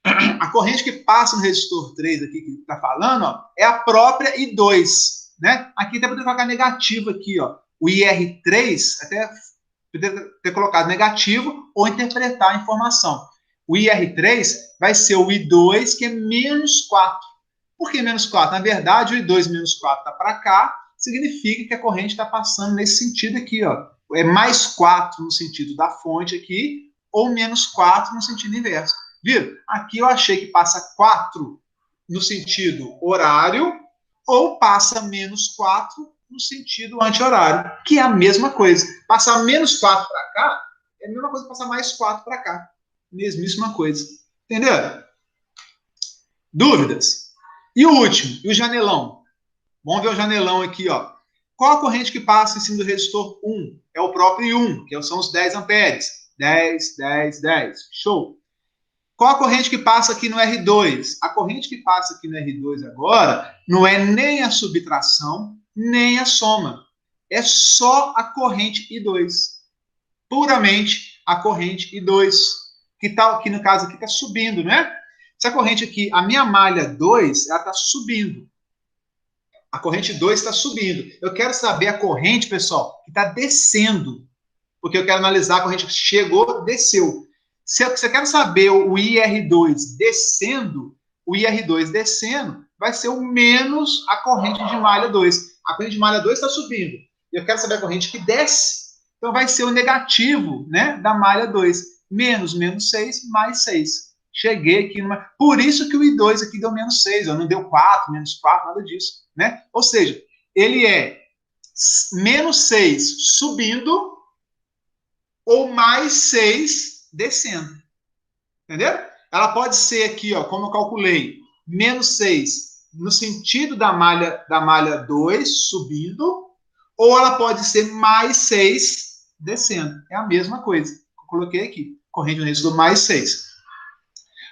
A corrente que passa no resistor 3 aqui, que está falando, ó, é a própria I2. né? Aqui até poderia colocar negativo aqui, ó. O IR3, até poderia ter colocado negativo ou interpretar a informação. O IR3 vai ser o I2, que é menos 4. Por que menos 4? Na verdade, o I2 menos 4 está para cá, significa que a corrente está passando nesse sentido aqui, ó. É mais 4 no sentido da fonte aqui, ou menos 4 no sentido inverso. Viram? Aqui eu achei que passa 4 no sentido horário, ou passa menos 4 no sentido anti-horário, que é a mesma coisa. Passar menos 4 para cá é a mesma coisa que passar mais 4 para cá. Mesmíssima coisa. Entendeu? Dúvidas? E o último, e o janelão? Vamos ver o janelão aqui, ó. Qual a corrente que passa em cima do resistor 1? É o próprio I1, que são os 10 amperes. 10, 10, 10. Show. Qual a corrente que passa aqui no R2? A corrente que passa aqui no R2 agora não é nem a subtração, nem a soma. É só a corrente I2. Puramente a corrente I2. Que no caso aqui está subindo, né? Essa corrente aqui, a minha malha 2, ela está subindo. A corrente 2 está subindo. Eu quero saber a corrente, pessoal, que está descendo. Porque eu quero analisar a corrente que chegou, desceu. Se eu quero saber o IR2 descendo, o IR2 descendo vai ser o menos a corrente de malha 2. A corrente de malha 2 está subindo. Eu quero saber a corrente que desce. Então vai ser o negativo, né, da malha 2. Menos 6, mais 6. Cheguei aqui numa... Por isso que o I2 aqui deu menos 6. Não deu 4, menos 4, nada disso, né? Ou seja, ele é menos 6 subindo ou mais 6 descendo. Entendeu? Ela pode ser aqui, ó, como eu calculei, menos 6 no sentido da malha 2 subindo, ou ela pode ser mais 6 descendo. É a mesma coisa que eu coloquei aqui. Corrente no resistor mais 6.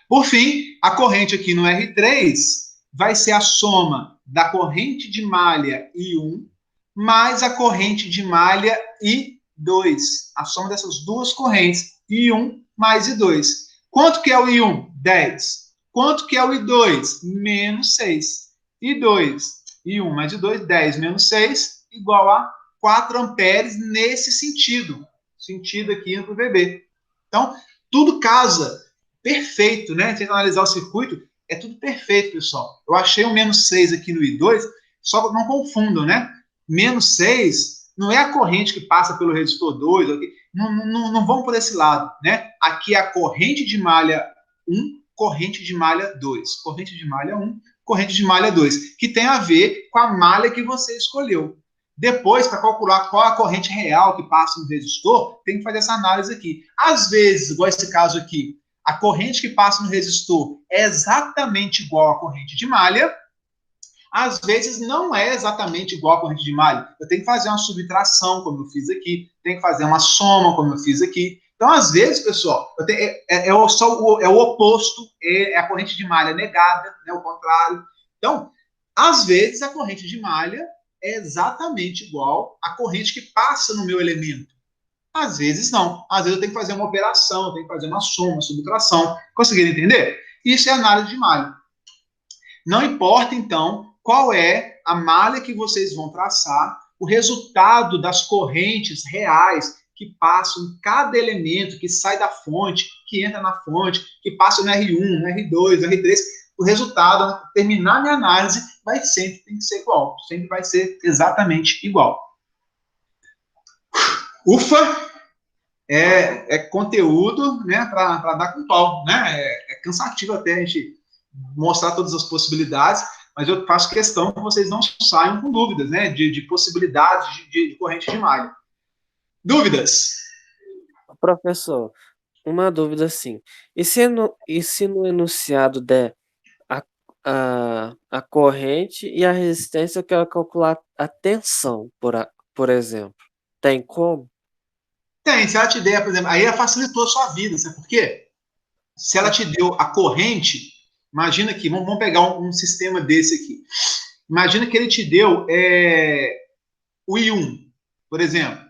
Por fim, a corrente aqui no R3 vai ser a soma da corrente de malha I1 mais a corrente de malha I2. A soma dessas duas correntes, I1 mais I2. Quanto que é o I1? 10. Quanto que é o I2? Menos 6. I2, I1 mais I2, 10 menos 6, igual a 4 amperes nesse sentido. Sentido aqui indo para o VB. Então, tudo casa. Perfeito, né? Se a gente analisar o circuito, é tudo perfeito, pessoal. Eu achei um menos 6 aqui no I2, só não confundam, né? Menos 6 não é a corrente que passa pelo resistor 2, okay? Não vão por esse lado, né? Aqui é a corrente de malha 1, corrente de malha 2. Corrente de malha 1, corrente de malha 2, que tem a ver com a malha que você escolheu. Depois, para calcular qual a corrente real que passa no resistor, tem que fazer essa análise aqui. Às vezes, igual esse caso aqui, a corrente que passa no resistor é exatamente igual à corrente de malha, às vezes não é exatamente igual à corrente de malha. Eu tenho que fazer uma subtração, como eu fiz aqui, tenho que fazer uma soma, como eu fiz aqui. Então, às vezes, pessoal, é o oposto, é a corrente de malha negada, né, o contrário. Então, às vezes, a corrente de malha é exatamente igual à corrente que passa no meu elemento. Às vezes não. Às vezes eu tenho que fazer uma operação, eu tenho que fazer uma soma, uma subtração. Conseguiram entender? Isso é análise de malha. Não importa, então, qual é a malha que vocês vão traçar, o resultado das correntes reais que passam em cada elemento, que sai da fonte, que entra na fonte, que passa no R1, no R2, no R3, o resultado, ao terminar minha análise, tem que ser igual. Sempre vai ser exatamente igual. Ufa! É conteúdo, né, para dar com pau, né? É cansativo até a gente mostrar todas as possibilidades, mas eu faço questão que vocês não saiam com dúvidas, né, de possibilidades de corrente de malha. Dúvidas? Professor, uma dúvida assim. E se no enunciado der a corrente e a resistência, eu quero calcular a tensão, por exemplo? Tem como? Tem, se ela te der, por exemplo, aí ela facilitou a sua vida, sabe por quê? Se ela te deu a corrente, imagina aqui, vamos pegar um sistema desse aqui. Imagina que ele te deu o I1, por exemplo.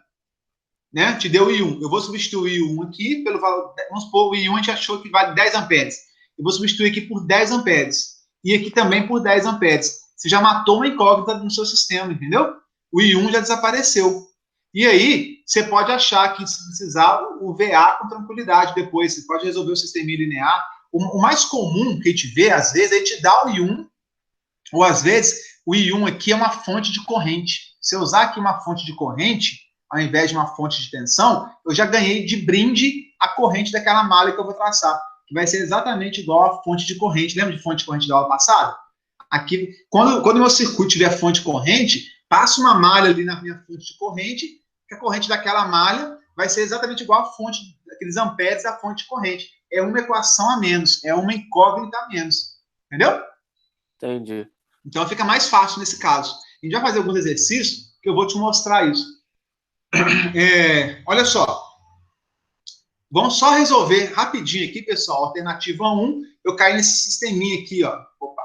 Né? Te deu o I1. Eu vou substituir o I1 aqui pelo valor, vamos supor, o I1 a gente achou que vale 10 amperes. Eu vou substituir aqui por 10 amperes. E aqui também por 10 amperes. você já matou uma incógnita no seu sistema, entendeu? O I1 já desapareceu. E aí, você pode achar que, se precisar, o VA com tranquilidade depois. Você pode resolver o sisteminha linear. O mais comum que a gente vê, às vezes, é te dar o I1, ou às vezes, o I1 aqui é uma fonte de corrente. Se eu usar aqui uma fonte de corrente, ao invés de uma fonte de tensão, eu já ganhei de brinde a corrente daquela malha que eu vou traçar, que vai ser exatamente igual à fonte de corrente. Lembra de fonte de corrente da aula passada? Aqui, quando o meu circuito tiver fonte de corrente, passa uma malha ali na minha fonte de corrente, que a corrente daquela malha vai ser exatamente igual à fonte, aqueles amperes da fonte de corrente. É uma equação a menos, é uma incógnita a menos. Entendeu? Entendi. Então fica mais fácil nesse caso. A gente vai fazer alguns exercícios que eu vou te mostrar isso. Olha só. Vamos só resolver rapidinho aqui, pessoal. Alternativa 1, eu caí nesse sisteminha aqui, ó. Opa.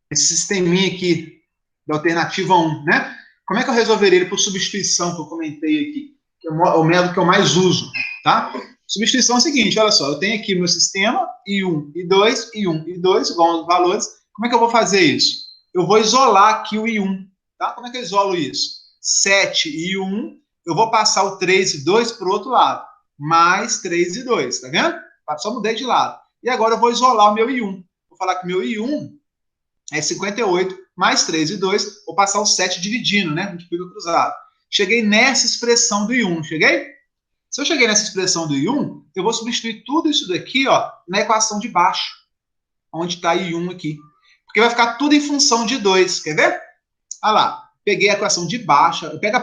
Esse sisteminha aqui da alternativa 1, né? Como é que eu resolveria ele por substituição, que eu comentei aqui? Que é o método que eu mais uso, tá? Substituição é o seguinte, olha só. Eu tenho aqui o meu sistema, I1, I2, I1, I2, igual aos valores. Como é que eu vou fazer isso? Eu vou isolar aqui o I1, tá? Como é que eu isolo isso? 7 e 1, eu vou passar o 3 e 2 para o outro lado. Mais 3 e 2, tá vendo? Só mudei de lado. E agora eu vou isolar o meu I1. Vou falar que o meu I1 é 58, mais 3 e 2, vou passar o 7 dividindo, né? Multiplica cruzado. Cheguei nessa expressão do I1, cheguei? Se eu cheguei nessa expressão do I1, eu vou substituir tudo isso daqui, ó, na equação de baixo, onde está I1 aqui. Porque vai ficar tudo em função de 2, quer ver? Olha lá, peguei a equação de baixo, eu pego a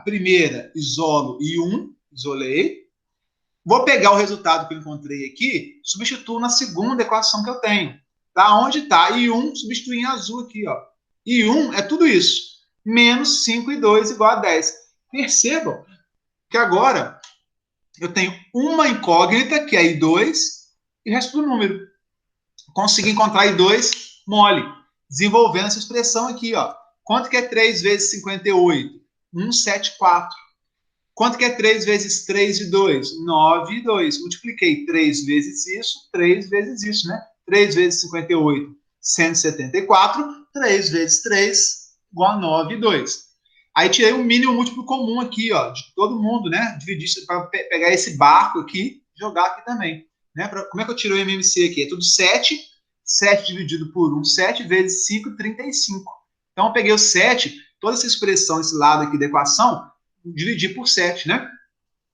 primeira isolo I1, isolei. Vou pegar o resultado que eu encontrei aqui, substituo na segunda equação que eu tenho. Tá? Onde está I1, substitui em azul aqui, ó. I1 é tudo isso. Menos 5 e 2 igual a 10. Percebam que agora eu tenho uma incógnita, que é I2, e o resto do número. Consegui encontrar I2 mole, desenvolvendo essa expressão aqui, ó. Quanto que é 3 vezes 58? 174. Quanto que é 3 vezes 3 e 2? 9 e 2. Multipliquei 3 vezes isso, né? 3 vezes 58, 174. 3 vezes 3, igual a 9 e 2. Aí tirei o mínimo múltiplo comum aqui, ó, de todo mundo, né? Dividir isso para pegar esse barco aqui e jogar aqui também. Né? Como é que eu tiro o MMC aqui? É tudo 7. 7 dividido por 1, 7 vezes 5, 35. Então eu peguei o 7, toda essa expressão, esse lado aqui da equação, dividir por 7, né?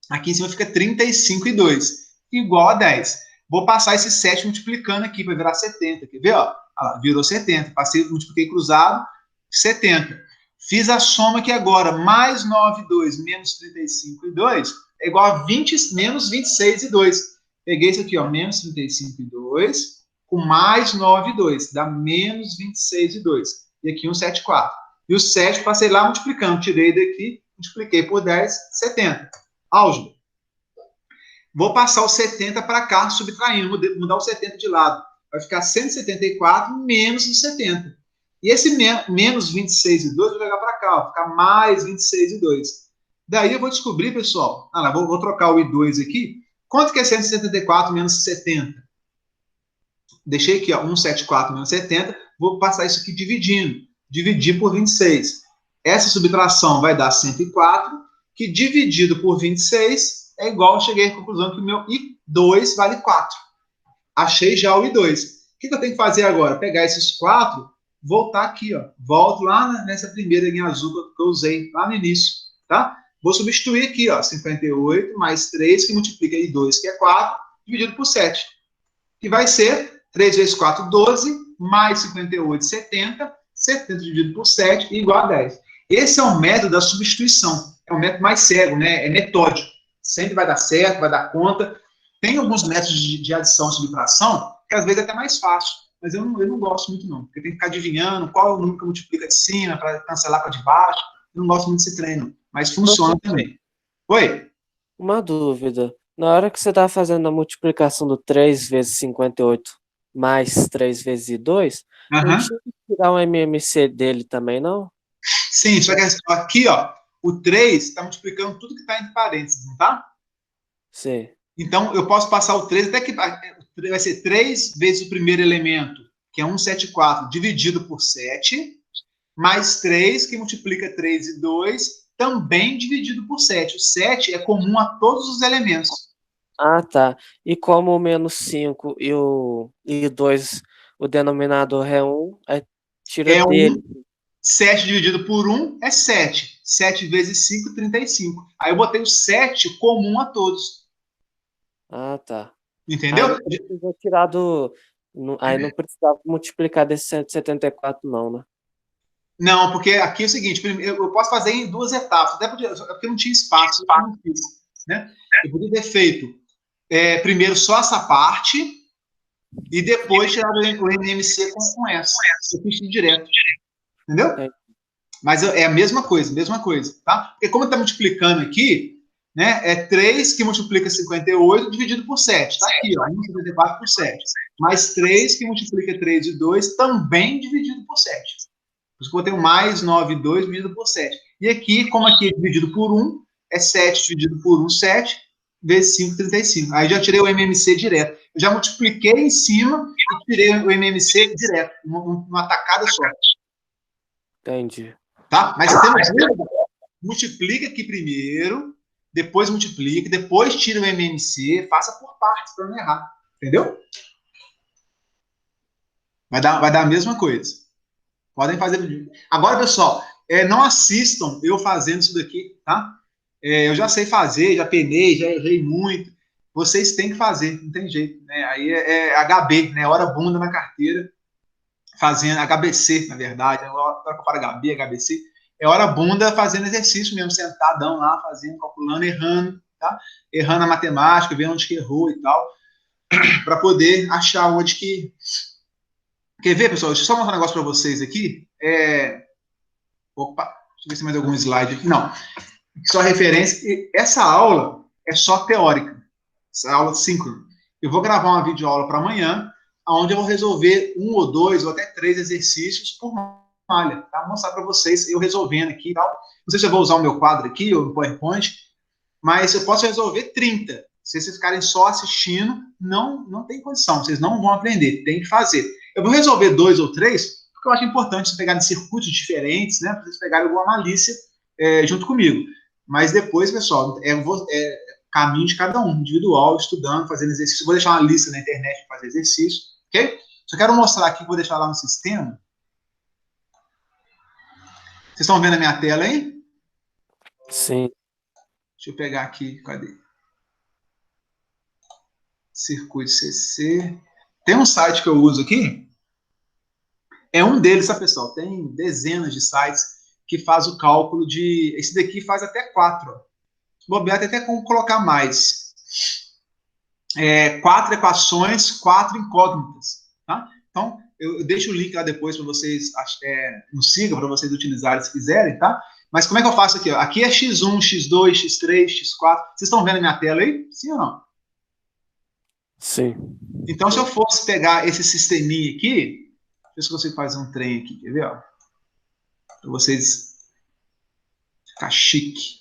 Aqui em cima fica 35 e 2, igual a 10. Vou passar esse 7 multiplicando aqui para virar 70. Quer ver? Ó? Ah, virou 70. Passei, multipliquei cruzado, 70. Fiz a soma aqui agora. Mais 9 e 2 menos 35 e 2 é igual a 20, menos 26 e 2. Peguei isso aqui, ó, menos 35 e 2, com mais 9 e 2. Dá menos 26 e 2. E aqui 174. E o 7 passei lá multiplicando. Tirei daqui, multipliquei por 10, 70. Álgebra. Vou passar o 70 para cá, subtraindo, mudar o 70 de lado. Vai ficar 174 menos o 70. E esse menos 26 e 2 vou jogar para cá, vai ficar mais 26 e 2. Daí eu vou descobrir, pessoal, vou trocar o I2 aqui. Quanto que é 174 menos 70? Deixei aqui, ó, 174 menos 70. Vou passar isso aqui dividindo. Dividir por 26. Essa subtração vai dar 104, que dividido por 26 é igual, cheguei à conclusão que o meu I2 vale 4. Achei já o I2. O que eu tenho que fazer agora? Pegar esses 4, voltar aqui, ó. Volto lá nessa primeira linha azul que eu usei lá no início, tá? Vou substituir aqui, ó, 58 mais 3, que multiplica I2, que é 4, dividido por 7. Que vai ser 3 vezes 4, 12, mais 58, 70. 70 dividido por 7 igual a 10. Esse é o método da substituição. É um método mais cego, né? É metódico. Sempre vai dar certo, vai dar conta. Tem alguns métodos de adição e subtração que às vezes é até mais fácil. Mas eu não gosto muito, não. Porque tem que ficar adivinhando qual é o número que multiplica de cima para cancelar para de baixo. Eu não gosto muito desse treino. Mas funciona também. Oi? Uma dúvida. Na hora que você está fazendo a multiplicação do 3 vezes 58 mais 3 vezes 2, não tinha que tirar o MMC dele também, não? Sim, só que aqui, ó, o 3 está multiplicando tudo que está entre parênteses, não tá? Sim. Então, eu posso passar o 3 até que vai ser 3 vezes o primeiro elemento, que é 174 dividido por 7, mais 3, que multiplica 3 e 2, também dividido por 7. O 7 é comum a todos os elementos. Ah, tá. E como o menos 5 e 2, o denominador é 1, aí tira É dele. 7 dividido por 1 é 7. 7 vezes 5, 35. Aí eu botei o 7 comum a todos. Ah, tá. Entendeu? Aí não precisa tirar do. Aí não precisava multiplicar desse 174, não, né? Não, porque aqui é o seguinte, eu posso fazer em duas etapas, até porque não tinha espaço, eu não fiz, né? Eu poderia ter feito primeiro só essa parte e depois tirar o MMC com essa. Eu fiz direto, entendeu? É. Mas é a mesma coisa, tá? Porque como está multiplicando aqui, né, é 3 que multiplica 58 dividido por 7. Tá aqui, ó, 1,74 por 7. Mais 3 que multiplica 3 e 2 também dividido por 7. Por isso que eu botei o mais 9,2 dividido por 7. E aqui, como aqui é dividido por 1, é 7 dividido por 1, 7, vezes 5, 35. Aí já tirei o MMC direto. Eu já multipliquei em cima e tirei o MMC direto, numa tacada só. Entendi. Tá? Mas se tem dúvida, multiplica aqui primeiro, depois multiplica, depois tira o MMC, faça por partes para não errar. Entendeu? Vai dar a mesma coisa. Podem fazer. Agora, pessoal, não assistam eu fazendo isso daqui, tá? Eu já sei fazer, já penei, já errei muito. Vocês têm que fazer, não tem jeito, né? Aí é HB, né? Hora bunda na carteira, fazendo HBC, na verdade. Hora que eu falo HB, HBC. É hora bunda fazendo exercício mesmo, sentadão lá, fazendo, calculando, errando, tá? Errando a matemática, vendo onde que errou e tal, para poder achar onde que. Quer ver, pessoal? Deixa eu só mostrar um negócio para vocês aqui. Opa, deixa eu ver se tem mais algum slide aqui. Não. Só referência. Essa aula é só teórica. Essa aula síncrona. Eu vou gravar uma videoaula para amanhã, onde eu vou resolver 1 ou 2 ou até 3 exercícios por malha. Tá? Vou mostrar para vocês eu resolvendo aqui e tal. Não sei se eu vou usar o meu quadro aqui ou no PowerPoint, mas eu posso resolver 30. Se vocês ficarem só assistindo, não tem condição. Vocês não vão aprender. Tem que fazer. Eu vou resolver 2 ou 3, porque eu acho importante vocês pegarem circuitos diferentes, né? Para vocês pegarem alguma malícia junto comigo. Mas depois, pessoal, caminho de cada um, individual, estudando, fazendo exercício. Vou deixar uma lista na internet para fazer exercício, ok? Só quero mostrar aqui, vou deixar lá no sistema. Vocês estão vendo a minha tela aí? Sim. Deixa eu pegar aqui, cadê? Circuito CC. Tem um site que eu uso aqui. É um deles, tá, pessoal? Tem dezenas de sites que faz o cálculo de... Esse daqui faz até 4. Ó. Bobear tem até como colocar mais. 4 equações, 4 incógnitas. Tá? Então, eu deixo o link lá depois para vocês nos sigam, para vocês utilizarem se quiserem, tá? Mas como é que eu faço aqui? Ó? Aqui é X1, X2, X3, X4. Vocês estão vendo a minha tela aí? Sim ou não? Sim. Então, se eu fosse pegar esse sisteminha aqui, deixa eu ver se eu consigo fazer um trem aqui, quer ver? Para vocês ficar chique.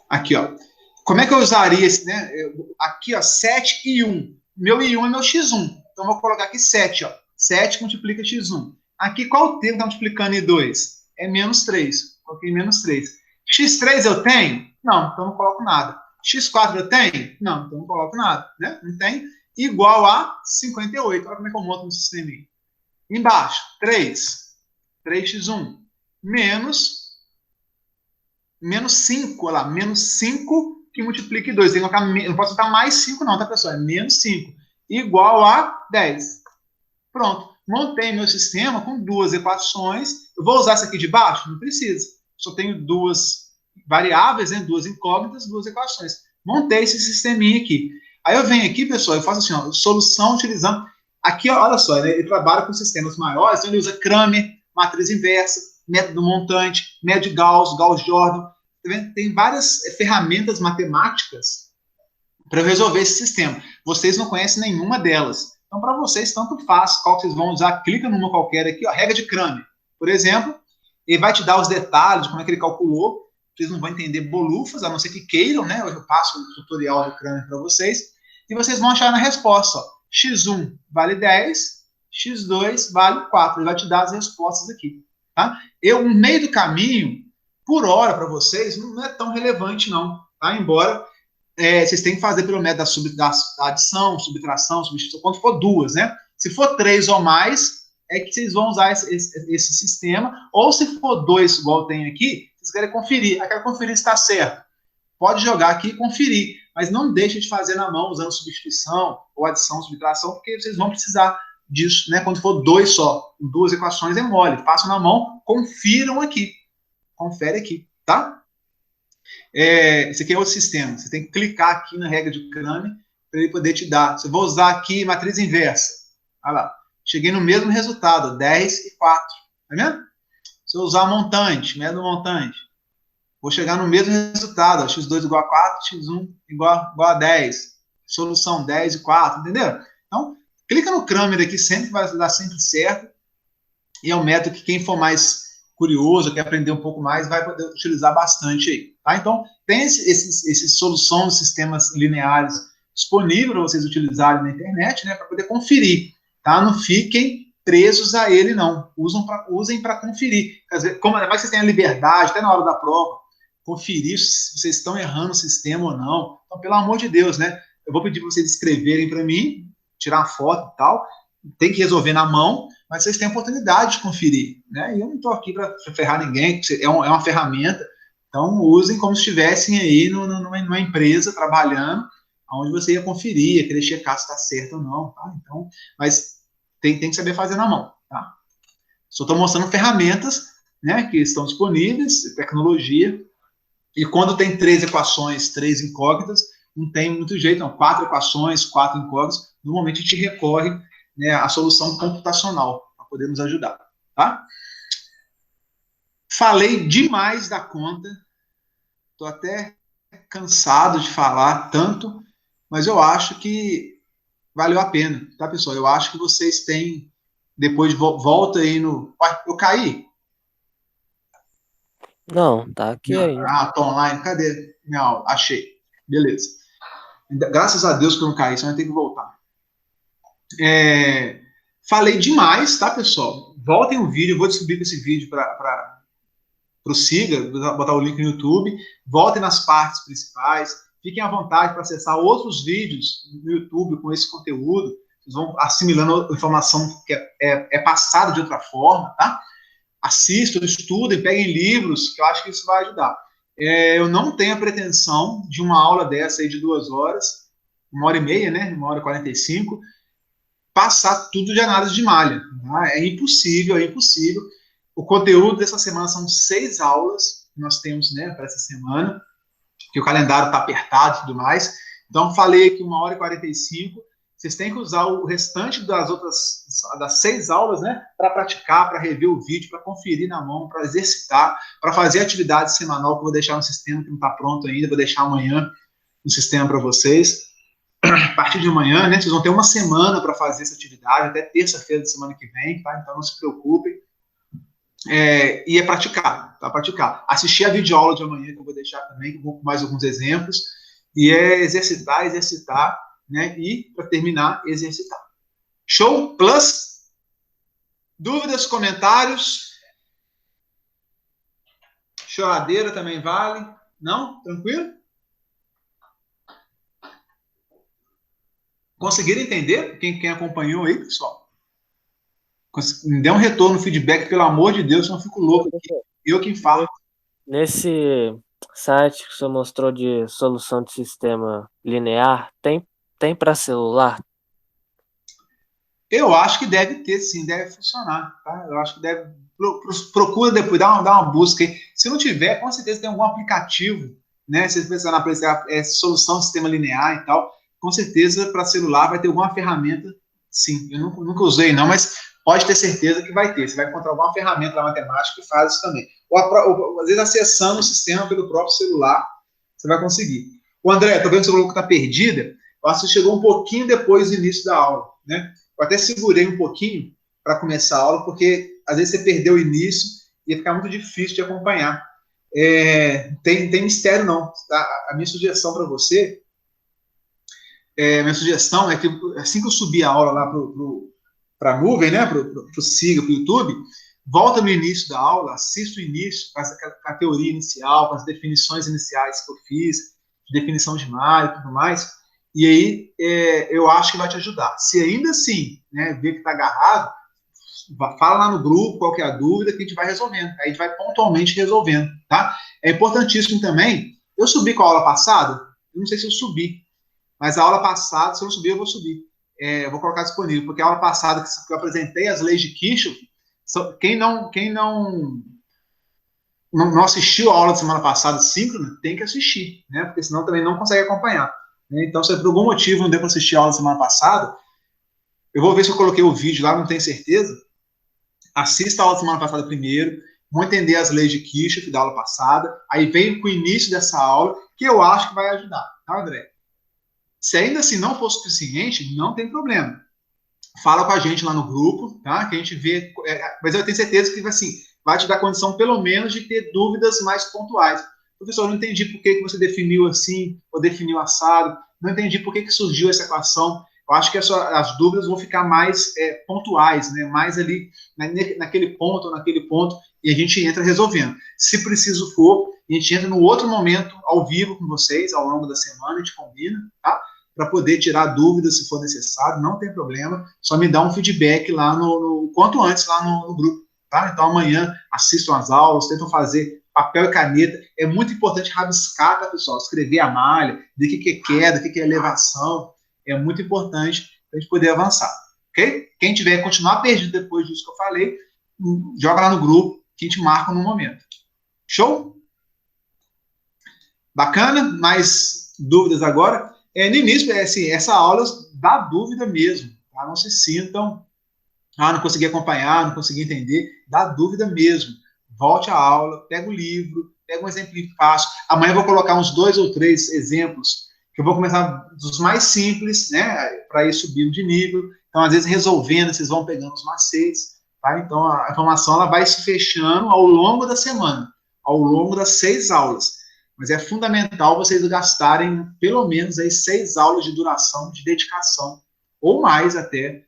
Aqui, ó. Como é que eu usaria esse, né? Aqui, ó, 7 e 1. Meu I1 é meu X1. Então, eu vou colocar aqui 7, ó. 7 multiplica X1. Aqui, qual o termo que está multiplicando I2? É menos 3. Coloquei menos 3. X3 eu tenho? Não, então não coloco nada. X4 eu tenho? Não, então não coloco nada. Né? Não tem. Igual a 58. Olha como é que eu monto no sistema aí. Embaixo, 3. 3x1. Menos 5, olha lá, menos 5 que multiplica 2. Tem que colocar, não posso botar mais 5 não, tá, pessoal? É menos 5. Igual a 10. Pronto. Montei meu sistema com 2 equações. Eu vou usar essa aqui de baixo? Não precisa. Só tenho 2 variáveis, né? 2 incógnitas, 2 equações. Montei esse sisteminha aqui. Aí eu venho aqui, pessoal, eu faço assim, ó, solução utilizando... Aqui, ó, olha só, né? Ele trabalha com sistemas maiores, então ele usa Kramer, matriz inversa, método montante, método de Gauss-Jordan. Tem várias ferramentas matemáticas para resolver esse sistema. Vocês não conhecem nenhuma delas. Então, para vocês, tanto faz qual que vocês vão usar. Clica numa qualquer aqui, ó, regra de Kramer. Por exemplo, Ele vai te dar os detalhes de como é que ele calculou. Vocês não vão entender bolufas, a não ser que queiram, né? Eu passo o tutorial do Kramer para vocês. E vocês vão achar na resposta, ó, x1 vale 10, x2 vale 4. Ele vai te dar as respostas aqui, tá? No meio do caminho, por hora, para vocês, não é tão relevante, não, tá? Embora vocês tenham que fazer pelo método da adição, subtração, substituição, quando for 2, né? Se for 3 ou mais, é que vocês vão usar esse sistema, ou se for 2, igual tem aqui, vocês querem conferir. Quero conferir se está certo. Pode jogar aqui e conferir, mas não deixe de fazer na mão, usando substituição, ou adição, subtração, porque vocês vão precisar disso, né? Quando for 2 só, 2 equações é mole. Façam na mão, confiram aqui. Confere aqui, tá? Esse aqui é outro sistema. Você tem que clicar aqui na regra de Kramer para ele poder te dar. Se eu vou usar aqui matriz inversa, olha lá, cheguei no mesmo resultado, 10 e 4. Tá vendo? Se eu usar montante, método montante, vou chegar no mesmo resultado, ó, x2 igual a 4, x1 igual a 10. Solução 10 e 4, entendeu? Então, clica no Kramer aqui, sempre vai dar sempre certo. E é um método que quem for mais curioso, quer aprender um pouco mais, vai poder utilizar bastante aí. Tá? Então, tem esses soluções de sistemas lineares disponíveis para vocês utilizarem na internet, né, para poder conferir. Tá? Não fiquem presos a ele, não. Usem para conferir. Como vocês têm a liberdade, até na hora da prova, conferir se vocês estão errando o sistema ou não. Então, pelo amor de Deus, né? Eu vou pedir para vocês escreverem para mim, tirar uma foto e tal. Tem que resolver na mão, mas vocês têm a oportunidade de conferir, né? E eu não estou aqui para ferrar ninguém, é uma ferramenta, então usem como se estivessem aí numa empresa trabalhando, onde você ia conferir, ia querer checar se está certo ou não, tá? Então, mas tem que saber fazer na mão, tá? Só estou mostrando ferramentas, né, que estão disponíveis, tecnologia, e quando tem 3 equações, 3 incógnitas, não tem muito jeito, não, 4 equações, 4 incógnitas, normalmente a gente recorre, né, a solução computacional para poder nos ajudar, tá? Falei demais da conta, estou até cansado de falar tanto, mas eu acho que valeu a pena, tá, pessoal? Eu acho que vocês têm, depois volta aí no... Eu caí? Não, tá aqui ainda. Ah, tô online, cadê minha aula? Achei, beleza. Graças a Deus que eu não caí, senão eu tenho que voltar. Falei demais, tá, pessoal? Voltem o vídeo, eu vou distribuir esse vídeo para o Siga, vou botar o link no YouTube. Voltem nas partes principais. Fiquem à vontade para acessar outros vídeos no YouTube com esse conteúdo. Vocês vão assimilando informação que é passada de outra forma, tá? Assistam, estudem, peguem livros, que eu acho que isso vai ajudar. Eu não tenho a pretensão de uma aula dessa aí de 2 horas, 1h30, né? 1h45, passar tudo de análise de malha. Tá? É impossível, é impossível. O conteúdo dessa semana são 6 aulas que nós temos, né, para essa semana, que o calendário está apertado e tudo mais. Então, falei aqui 1h45. Vocês têm que usar o restante das 6 aulas, né, para praticar, para rever o vídeo, para conferir na mão, para exercitar, para fazer atividade semanal que eu vou deixar no sistema, que não está pronto ainda, vou deixar amanhã no sistema para vocês. A partir de amanhã, né, vocês vão ter uma semana para fazer essa atividade, até terça-feira da semana que vem, tá? Então não se preocupem. E praticar, tá? Praticar. Assistir a videoaula de amanhã, que eu vou deixar também, que eu vou com mais alguns exemplos, e exercitar, né? E, para terminar, exercitar. Show? Plus? Dúvidas, comentários? Choradeira também vale? Não? Tranquilo? Conseguiram entender? Quem acompanhou aí, pessoal? Me dê um retorno, feedback, pelo amor de Deus, senão eu fico louco aqui. Eu quem falo. Nesse site que você mostrou de solução de sistema linear, tem para celular? Eu acho que deve ter, sim, deve funcionar. Tá? Eu acho que deve. Procura depois, dá uma busca aí. Se não tiver, com certeza tem algum aplicativo, né? Se você pensar na solução de sistema linear e tal, com certeza para celular vai ter alguma ferramenta, sim. Eu nunca usei, não, mas pode ter certeza que vai ter. Você vai encontrar alguma ferramenta da matemática que faz isso também. Ou às vezes acessando o sistema pelo próprio celular, você vai conseguir. O André, tô vendo que você falou que está perdida. Eu acho que chegou um pouquinho depois do início da aula, né? Eu até segurei um pouquinho para começar a aula, porque às vezes você perdeu o início ia ficar muito difícil de acompanhar. Tem mistério não. A minha sugestão para você, minha sugestão é que assim que eu subir a aula lá para a nuvem, né, para o Siga, para o YouTube, volta no início da aula, assista o início, com a teoria inicial, com as definições iniciais que eu fiz, definição de malha e tudo mais, e aí eu acho que vai te ajudar. Se ainda assim, né, ver que está agarrado, fala lá no grupo qual que é a dúvida que a gente vai resolvendo. Aí a gente vai pontualmente resolvendo, tá? É importantíssimo também, eu subi com a aula passada, eu não sei se eu subi, mas a aula passada, se eu não subir, eu vou subir. Eu vou colocar disponível, porque a aula passada que eu apresentei as leis de Kirchhoff, quem não assistiu a aula da semana passada síncrona, tem que assistir, né? Porque senão também não consegue acompanhar. Né? Então, se por algum motivo não deu para assistir a aula da semana passada, eu vou ver se eu coloquei o vídeo lá, não tenho certeza. Assista a aula da semana passada primeiro, vão entender as leis de Kirchhoff da aula passada, aí vem com o início dessa aula, que eu acho que vai ajudar, tá, André? Se ainda assim não for suficiente, não tem problema. Fala com a gente lá no grupo, tá? Que a gente vê, mas eu tenho certeza que assim, vai te dar condição, pelo menos, de ter dúvidas mais pontuais. Professor, não entendi por que você definiu assim, ou definiu assado, não entendi por que surgiu essa equação. Eu acho que as dúvidas vão ficar mais pontuais, né? Mais ali naquele ponto ou naquele ponto, e a gente entra resolvendo. Se preciso for, a gente entra no outro momento, ao vivo com vocês, ao longo da semana, a gente combina, tá? Para poder tirar dúvidas se for necessário, não tem problema, só me dá um feedback lá quanto antes lá no grupo, tá? Então amanhã assistam as aulas, tentam fazer papel e caneta, é muito importante rabiscar, tá, pessoal? Escrever a malha, ver o que é queda, o que é elevação, é muito importante para a gente poder avançar, ok? Quem tiver continuar perdido depois disso que eu falei, joga lá no grupo, que a gente marca no momento. Show? Bacana? Mais dúvidas agora? No início, assim, essa aula dá dúvida mesmo, tá? Não se sintam, não consegui acompanhar, não consegui entender, dá dúvida mesmo. Volte à aula, pega o livro, pega um exemplo fácil. Amanhã eu vou colocar uns 2 ou 3 exemplos, que eu vou começar dos mais simples, né, para ir subindo de nível. Então, às vezes, resolvendo, vocês vão pegando os macetes, tá? Então, a informação ela vai se fechando ao longo da semana, ao longo das 6 aulas. Mas é fundamental vocês gastarem pelo menos aí 6 aulas de duração, de dedicação, ou mais até. Eu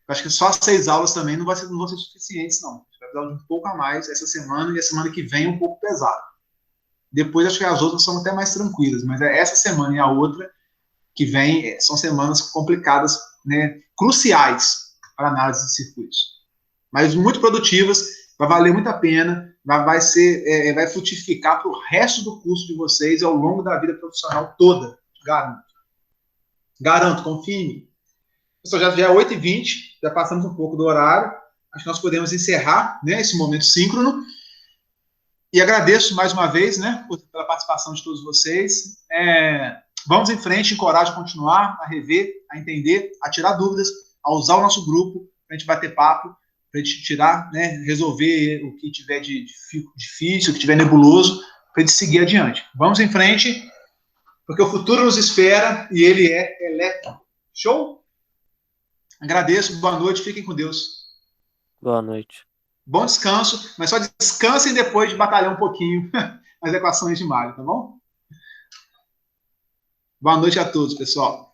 acho que só 6 aulas também não vão ser suficientes, não. Você vai precisar de um pouco a mais essa semana, e a semana que vem é um pouco pesado. Depois, acho que as outras são até mais tranquilas, mas essa semana e a outra que vem são semanas complicadas, né, cruciais para análise de circuitos. Mas muito produtivas, vai valer muito a pena, vai frutificar para o resto do curso de vocês ao longo da vida profissional toda, garanto. Garanto, confie em mim. Pessoal, já é 8h20, já passamos um pouco do horário, acho que nós podemos encerrar, né, esse momento síncrono, e agradeço mais uma vez, né, pela participação de todos vocês. Vamos em frente, encorajo a continuar, a rever, a entender, a tirar dúvidas, a usar o nosso grupo para a gente bater papo, para a gente tirar, né, resolver o que tiver de difícil, o que tiver nebuloso, para a gente seguir adiante. Vamos em frente, porque o futuro nos espera e ele é elétrico. Show? Agradeço, boa noite, fiquem com Deus. Boa noite. Bom descanso, mas só descansem depois de batalhar um pouquinho nas equações de malha, tá bom? Boa noite a todos, pessoal.